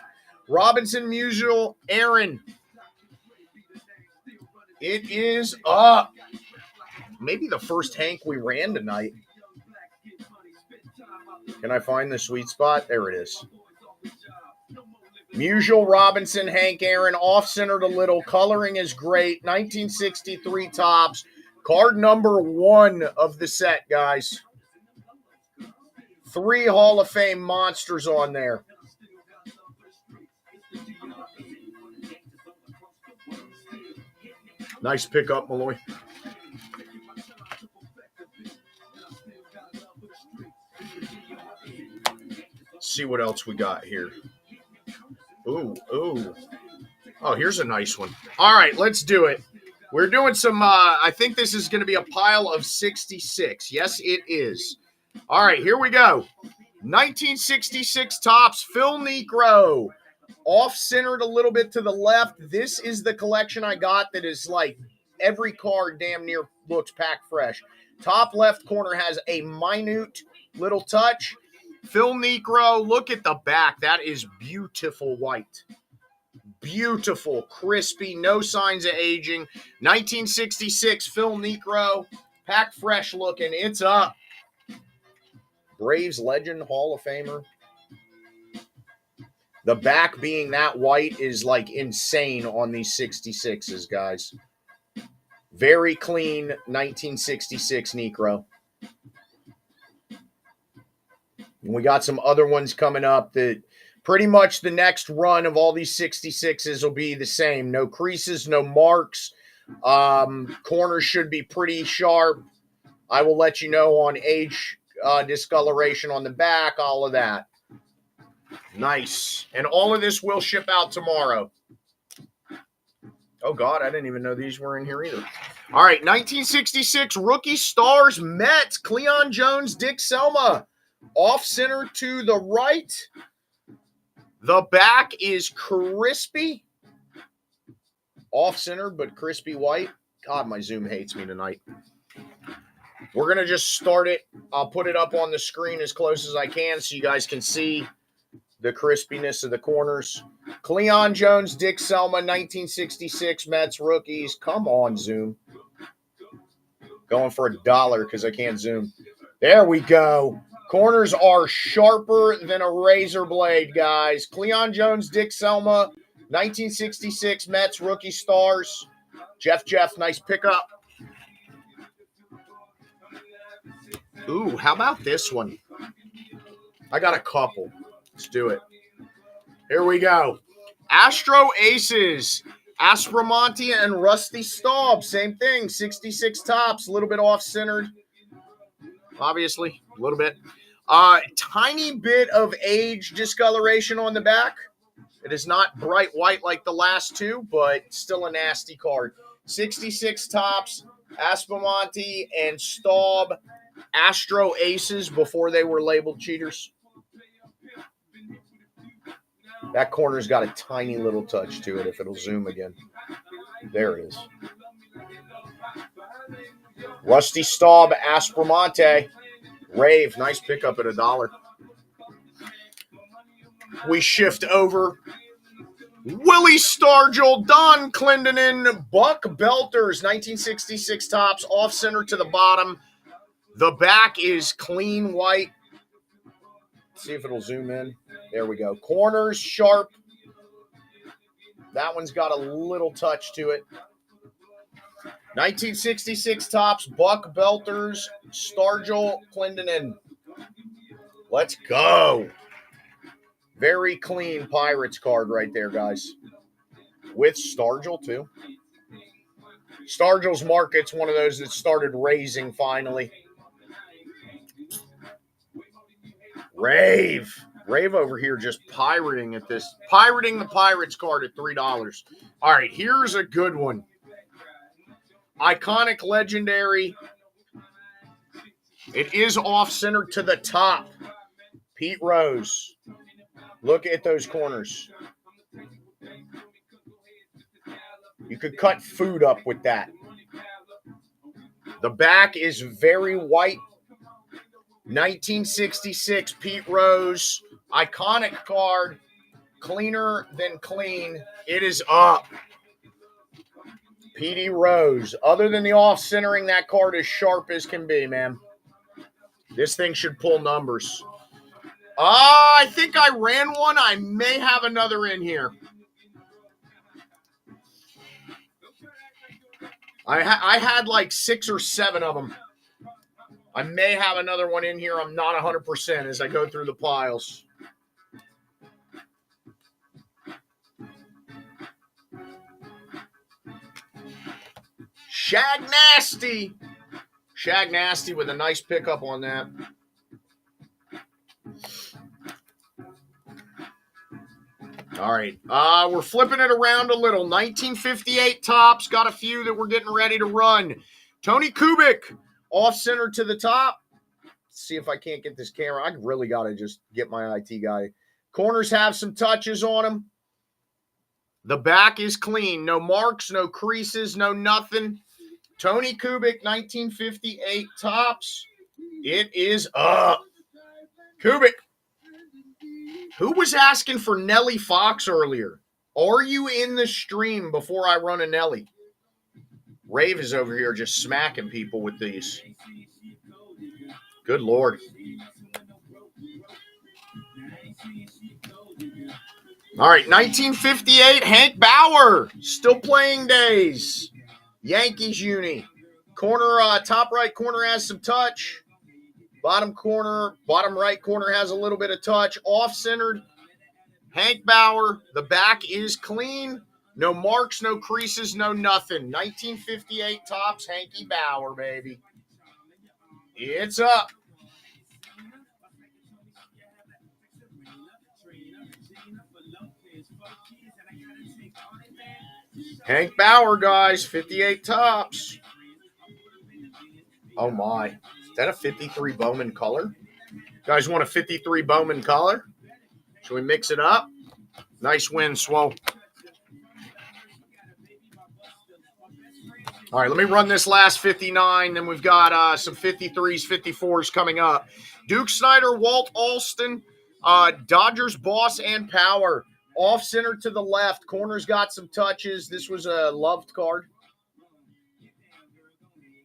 Robinson, Musial, Aaron. It is up. Maybe the first Hank we ran tonight. Can I find the sweet spot? There it is. Musial, Robinson, Hank Aaron, off-centered a little. Coloring is great. 1963 tops. Card number 1 of the set, guys. 3 Hall of Fame monsters on there. Nice pickup, Malloy. See what else we got here. Ooh. Oh, here's a nice one. All right, let's do it. We're doing some, I think this is going to be a pile of 66. Yes, it is. All right, here we go. 1966 tops, Phil Niekro. Off-centered a little bit to the left. This is the collection I got that is like every card damn near looks packed fresh. Top left corner has a minute little touch. Phil Niekro, look at the back. That is beautiful white. Beautiful, crispy, no signs of aging. 1966 Phil Niekro, packed fresh looking. It's up. Braves legend, Hall of Famer. The back being that white is like insane on these 66s, guys. Very clean 1966 Niekro. And we got some other ones coming up that pretty much the next run of all these 66s will be the same. No creases, no marks. Corners should be pretty sharp. I will let you know on age discoloration on the back, all of that. Nice. And all of this will ship out tomorrow. Oh, God, I didn't even know these were in here either. All right, 1966 Rookie Stars Mets. Cleon Jones, Dick Selma. Off-center to the right. The back is crispy. Off-center, but crispy white. God, my Zoom hates me tonight. We're going to just start it. I'll put it up on the screen as close as I can so you guys can see the crispiness of the corners. Cleon Jones, Dick Selma, 1966 Mets rookies. Come on, Zoom. Going for $1 because I can't zoom. There we go. Corners are sharper than a razor blade, guys. Cleon Jones, Dick Selma, 1966 Mets rookie stars. Jeff, nice pickup. Ooh, how about this one? I got a couple. Let's do it. Here we go. Astro Aces. Aspromonte and Rusty Staub. Same thing. 66 tops. A little bit off-centered. Obviously, a little bit. Tiny bit of age discoloration on the back. It is not bright white like the last two, but still a nasty card. 66 tops. Aspromonte and Staub. Astro Aces before they were labeled cheaters. That corner's got a tiny little touch to it if it'll zoom again. There it is. Rusty Staub, Aspromonte. Rave, nice pickup at $1. We shift over. Willie Stargell, Don Clendenin, Buck Belters, 1966 tops, off-center to the bottom. The back is clean white. See if it'll zoom in. There we go. Corners sharp. That one's got a little touch to it. 1966 Topps, Buck Belters, Stargell, Clendenin. Let's go. Very clean Pirates card right there, guys. With Stargell, too. Stargell's market's one of those that started raising finally. Rave over here just pirating the Pirates card at $3. All right, here's a good one. Iconic legendary. It is off-centered to the top. Pete Rose. Look at those corners. You could cut food up with that. The back is very white. 1966 Pete Rose. Iconic card. Cleaner than clean. It is up. Petey Rose. Other than the off-centering, that card is sharp as can be, man. This thing should pull numbers. I think I ran one. I may have another in here. I had like 6 or 7 of them. I may have another one in here. I'm not 100% as I go through the piles. Shag Nasty. Shag Nasty with a nice pickup on that. All right. We're flipping it around a little. 1958 Topps. Got a few that we're getting ready to run. Tony Kubik. Off-center to the top. Let's see if I can't get this camera. I really got to just get my IT guy. Corners have some touches on them. The back is clean. No marks, no creases, no nothing. Tony Kubik, 1958 Topps. It is up. Kubik. Who was asking for Nellie Fox earlier? Are you in the stream before I run a Nelly? Rave is over here just smacking people with these. Good Lord. All right, 1958, Hank Bauer. Still playing days. Yankees uni. Corner, top right corner has some touch. Bottom right corner has a little bit of touch. Off-centered. Hank Bauer. The back is clean. No marks, no creases, no nothing. 1958 Topps, Hanky Bauer, baby. It's up. Hank Bauer, guys, 58 Topps. Oh, my. Is that a 53 Bowman color? Guys want a 53 Bowman color? Should we mix it up? Nice win, Swole. All right, let me run this last 59. Then we've got some 53s, 54s coming up. Duke Snider, Walt Alston, Dodgers boss and power. Off center to the left. Corner's got some touches. This was a loved card.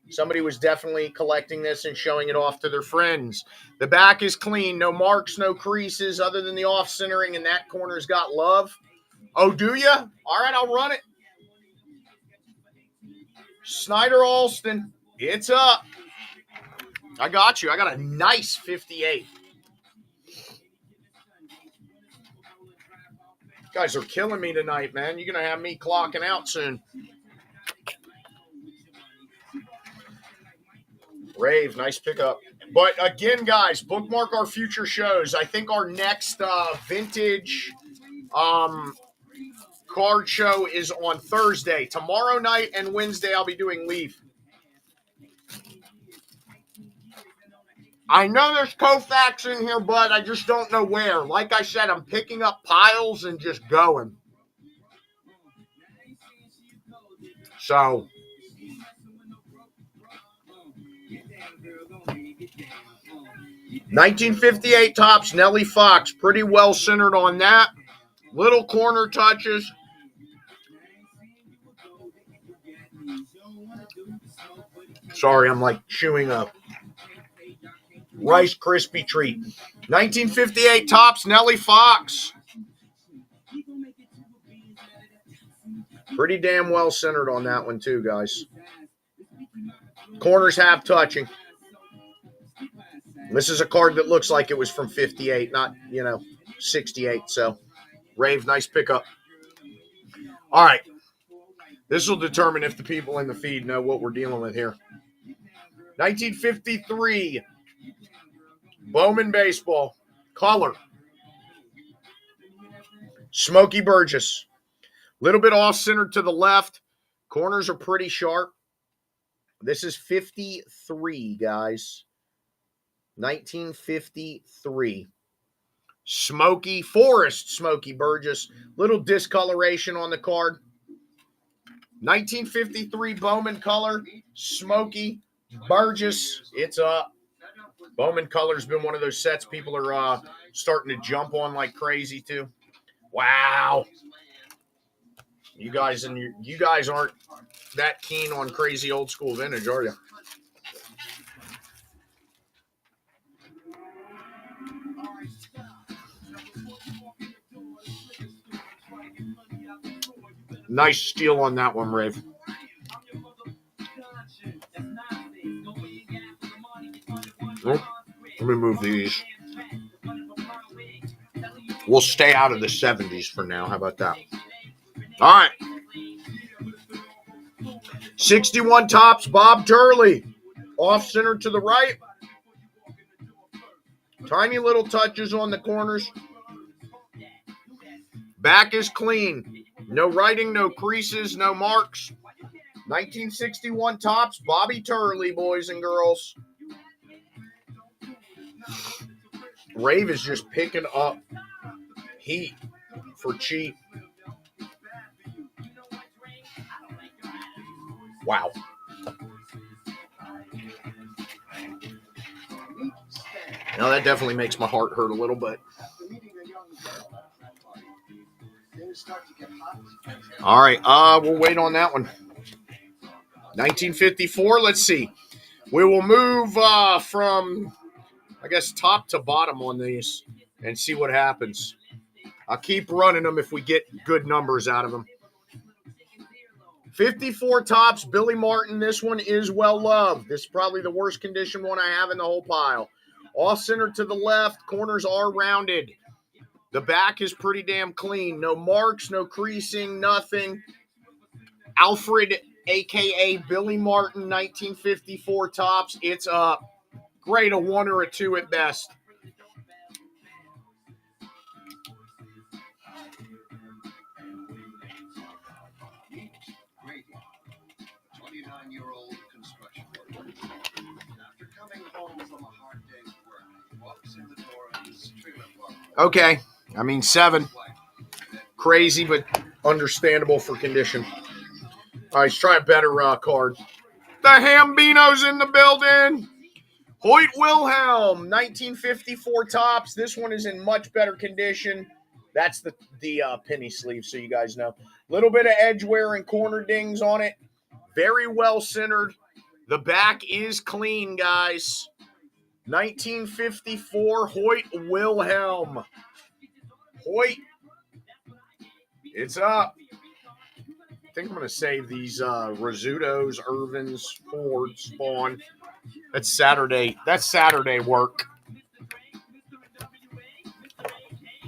Somebody was definitely collecting this and showing it off to their friends. The back is clean. No marks, no creases other than the off-centering, and that corner's got love. Oh, do you? All right, I'll run it. Snider Alston, it's up. I got you. I got a nice 58. You guys are killing me tonight, man. You're going to have me clocking out soon. Rave, nice pickup. But again, guys, bookmark our future shows. I think our next vintage card show is on Thursday. Tomorrow night and Wednesday, I'll be doing Leaf. I know there's Koufax in here, but I just don't know where. Like I said, I'm picking up piles and just going. So 1958 Topps, Nellie Fox. Pretty well centered on that. Little corner touches. Sorry, I'm like chewing a Rice Krispie treat. 1958 Topps, Nellie Fox. Pretty damn well centered on that one too, guys. Corners have touching. This is a card that looks like it was from 58, not, 68. So, Rave, nice pickup. All right. This will determine if the people in the feed know what we're dealing with here. 1953 Bowman Baseball. Color. Smokey Burgess. Little bit off-center to the left. Corners are pretty sharp. This is 53, guys. 1953. Forrest Smokey Burgess. Little discoloration on the card. 1953 Bowman color. Smokey Burgess. It's up. Bowman color's been one of those sets people are starting to jump on like crazy too. Wow. You guys aren't that keen on crazy old school vintage, are you? Nice steal on that one, Rave. Oh, let me move these. We'll stay out of the 70s for now. How about that? All right. 61 Topps, Bob Turley. Off center to the right. Tiny little touches on the corners. Back is clean. No writing, no creases, no marks. 1961 Topps, Bobby Turley, boys and girls. Rave is just picking up heat for cheap. Wow. Now that definitely makes my heart hurt a little bit. All right, we'll wait on that one. 1954, let's see. We will move from, I guess, top to bottom on these and see what happens. I'll keep running them if we get good numbers out of them. 54 Topps, Billy Martin. This one is well loved. This is probably the worst condition one I have in the whole pile. Off center to the left, corners are rounded. The back is pretty damn clean. No marks, no creasing, nothing. Alfred, a.k.a. Billy Martin, 1954 Topps. It's up. Grade a 1 or a 2 at best. Okay. 7. Crazy, but understandable for condition. All right, let's try a better card. The Hambino's in the building. Hoyt Wilhelm, 1954 Topps. This one is in much better condition. That's the penny sleeve, so you guys know. Little bit of edge wear and corner dings on it. Very well centered. The back is clean, guys. 1954 Hoyt Wilhelm. Hoyt. It's up. I think I'm going to save these Rizzutos, Irvins, Fords, Spawn. That's Saturday. That's Saturday work.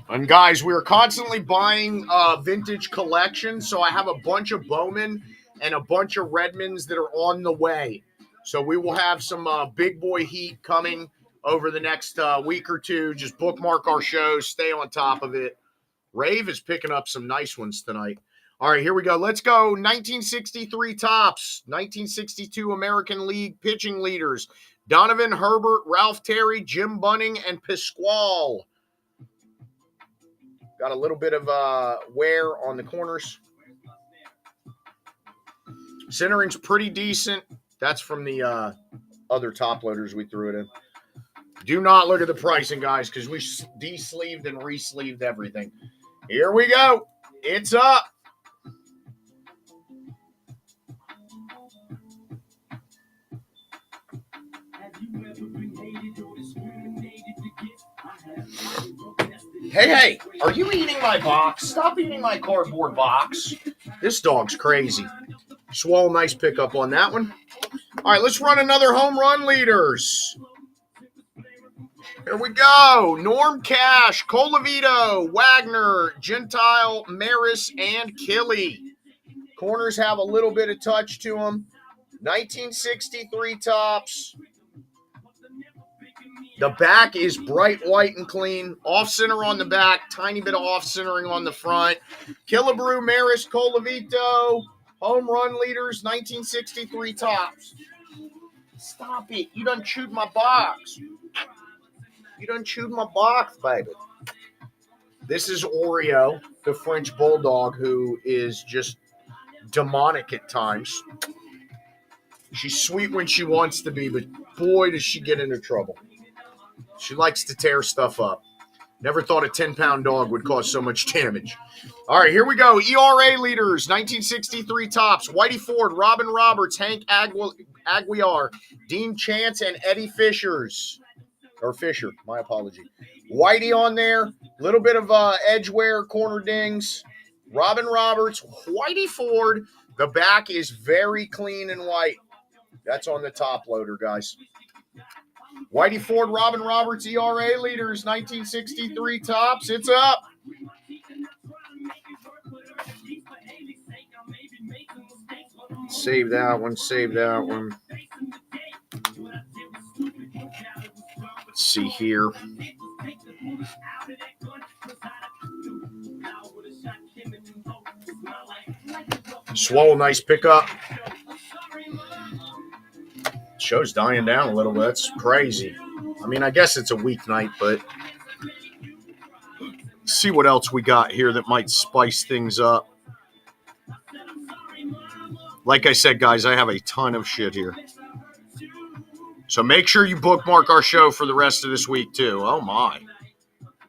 And guys, we are constantly buying vintage collections. So I have a bunch of Bowman and a bunch of Redmonds that are on the way. So we will have some big boy heat coming over the next week or two. Just bookmark our shows. Stay on top of it. Rave is picking up some nice ones tonight. All right, here we go. Let's go. 1963 Topps. 1962 American League pitching leaders. Donovan, Herbert, Ralph Terry, Jim Bunning, and Pasquale. Got a little bit of wear on the corners. Centering's pretty decent. That's from the other top loaders we threw it in. Do not look at the pricing, guys, because we de-sleeved and re-sleeved everything. Here we go. It's up. Hey, are you eating my box? Stop eating my cardboard box. This dog's crazy. Swole, nice pickup on that one. All right, let's run another home run leaders. Here we go. Norm Cash, Colavito, Wagner, Gentile, Maris, and Killy. Corners have a little bit of touch to them. 1963 tops. The back is bright white and clean. Off-center on the back. Tiny bit of off-centering on the front. Killebrew, Maris, Colavito. Home run leaders, 1963 tops. Stop it. You done chewed my box. You done chewed my box, baby. This is Oreo, the French Bulldog, who is just demonic at times. She's sweet when she wants to be, but boy, does she get into trouble. She likes to tear stuff up. Never thought a 10-pound dog would cause so much damage. All right, here we go. ERA leaders, 1963 tops. Whitey Ford, Robin Roberts, Hank Aguiar, Dean Chance, and Eddie Fishers. Or Fisher, my apology. Whitey on there. Little bit of edge wear, corner dings. Robin Roberts, Whitey Ford. The back is very clean and white. That's on the top loader, guys. Whitey Ford, Robin Roberts, ERA leaders, 1963 tops. It's up. Save that one. Save that one. Let's see here. Swole, nice pickup. Show's dying down a little bit. That's crazy. I mean, I guess it's a weeknight, but see what else we got here that might spice things up. Like I said, guys, I have a ton of shit here. So make sure you bookmark our show for the rest of this week, too. Oh, my.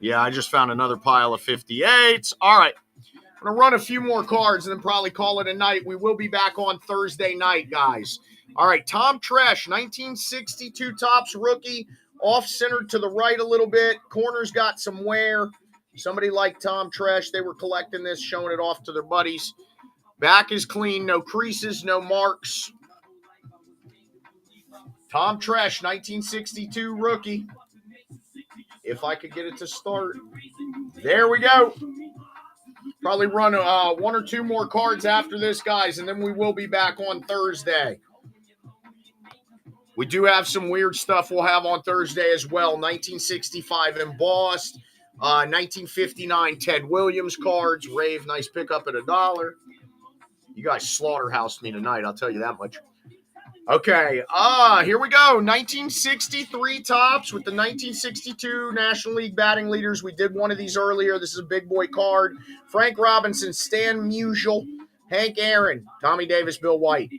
Yeah, I just found another pile of 58s. All right. I'm going to run a few more cards and then probably call it a night. We will be back on Thursday night, guys. All right, Tom Tresh, 1962 tops rookie, off-centered to the right a little bit. Corners got some wear. Somebody like Tom Tresh, they were collecting this, showing it off to their buddies. Back is clean, no creases, no marks. Tom Tresh, 1962 rookie. If I could get it to start. There we go. Probably run one or two more cards after this, guys, and then we will be back on Thursday. We do have some weird stuff we'll have on Thursday as well. 1965 embossed. 1959 Ted Williams cards. Rave, nice pickup at $1. You guys slaughterhoused me tonight, I'll tell you that much. Okay, here we go. 1963 tops with the 1962 National League batting leaders. We did one of these earlier. This is a big boy card. Frank Robinson, Stan Musial, Hank Aaron, Tommy Davis, Bill White.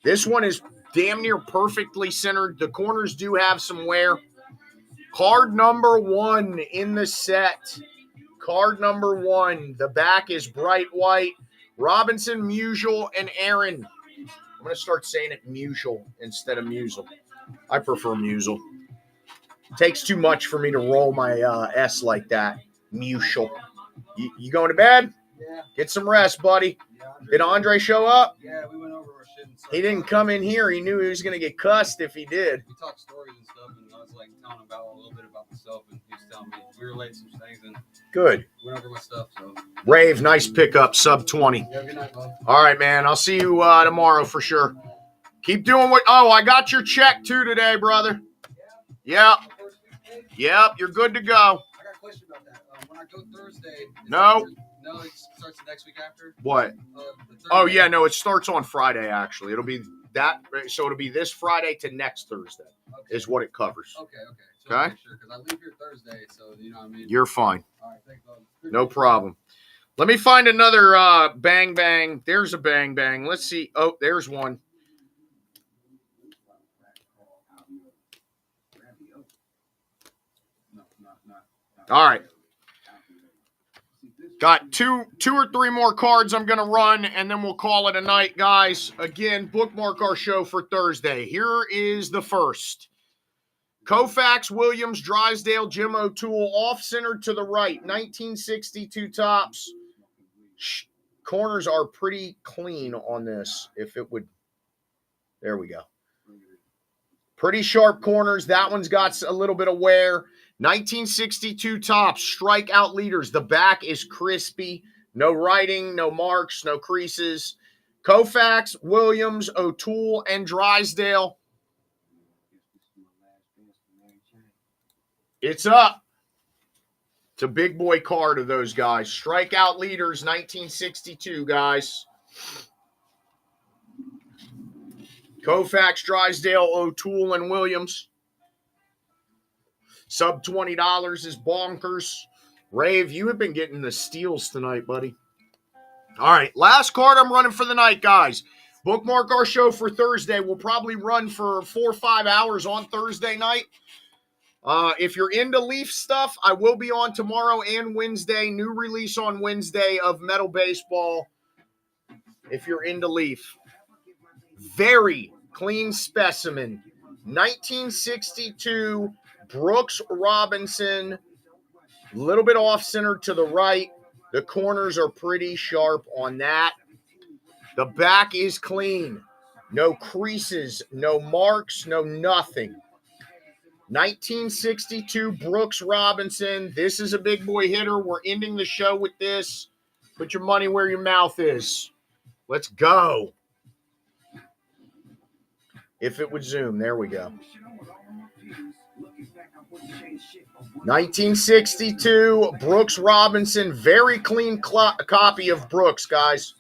This one is damn near perfectly centered. The corners do have some wear. Card number 1 in the set. Card number 1. The back is bright white. Robinson, Musial, and Aaron. I'm going to start saying it Musial instead of Musial. I prefer Musial. It takes too much for me to roll my S like that. Musial. You going to bed? Yeah. Get some rest, buddy. Yeah, did Andre show up? Yeah, we went over our shit and stuff. He didn't come in here. He knew he was going to get cussed if he did. We talked stories and stuff, and I was like telling him about a little bit about myself, and he was telling me we related some things, and good. Went over my stuff. So Rave, nice pickup, sub 20. Yeah, good night, bud. All right, man. I'll see you tomorrow for sure. Keep doing what. Oh, I got your check too today, brother. Yep. Yep, you're good to go. I got a question about that. When I go Thursday. No. No, it starts the next week after. What? Oh yeah, no, it starts on Friday. Actually, it'll be that. So it'll be this Friday to next Thursday is what it covers. Okay. So okay. Sure, because I leave here Thursday, so you know what I mean. You're fine. All right, thanks, bud. No problem. Let me find another bang bang. There's a bang bang. Let's see. Oh, there's one. All right. Got two or three more cards I'm going to run, and then we'll call it a night, guys. Again, bookmark our show for Thursday. Here is the first. Koufax, Williams, Drysdale, Jim O'Toole, off-centered to the right. 1962 tops. Corners are pretty clean on this. If it would. There we go. Pretty sharp corners. That one's got a little bit of wear. 1962 Topps, strikeout leaders. The back is crispy. No writing, no marks, no creases. Koufax, Williams, O'Toole, and Drysdale. It's up. It's a big boy card of those guys. Strikeout leaders, 1962, guys. Koufax, Drysdale, O'Toole, and Williams. Sub $20 is bonkers. Rave, you have been getting the steals tonight, buddy. All right, last card I'm running for the night, guys. Bookmark our show for Thursday. We'll probably run for 4 or 5 hours on Thursday night. If you're into Leaf stuff, I will be on tomorrow and Wednesday. New release on Wednesday of Metal Baseball. If you're into Leaf. Very clean specimen. 1962 Brooks Robinson. A little bit off-center to the right. The corners are pretty sharp on that. The back is clean. No creases, no marks, no nothing. 1962 Brooks Robinson. This is a big boy hitter. We're ending the show with this. Put your money where your mouth is. Let's go. If it would zoom, there we go. 1962 Brooks Robinson. Very clean copy of Brooks, guys.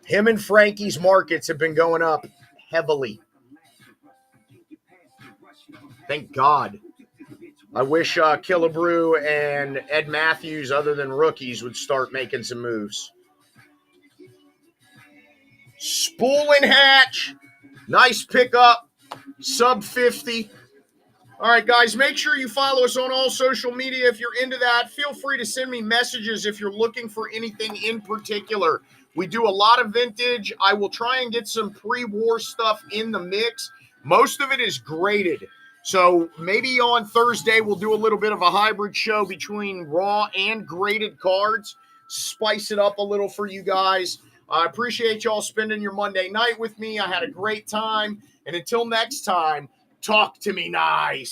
Him and Frankie's markets have been going up heavily. Thank God. I wish Killebrew and Ed Matthews, other than rookies, would start making some moves. Spool and Hatch. Nice pickup. Sub 50. All right, guys, make sure you follow us on all social media if you're into that. Feel free to send me messages if you're looking for anything in particular. We do a lot of vintage. I will try and get some pre-war stuff in the mix. Most of it is graded. So maybe on Thursday we'll do a little bit of a hybrid show between raw and graded cards. Spice it up a little for you guys. I appreciate y'all spending your Monday night with me. I had a great time. And until next time, talk to me nice.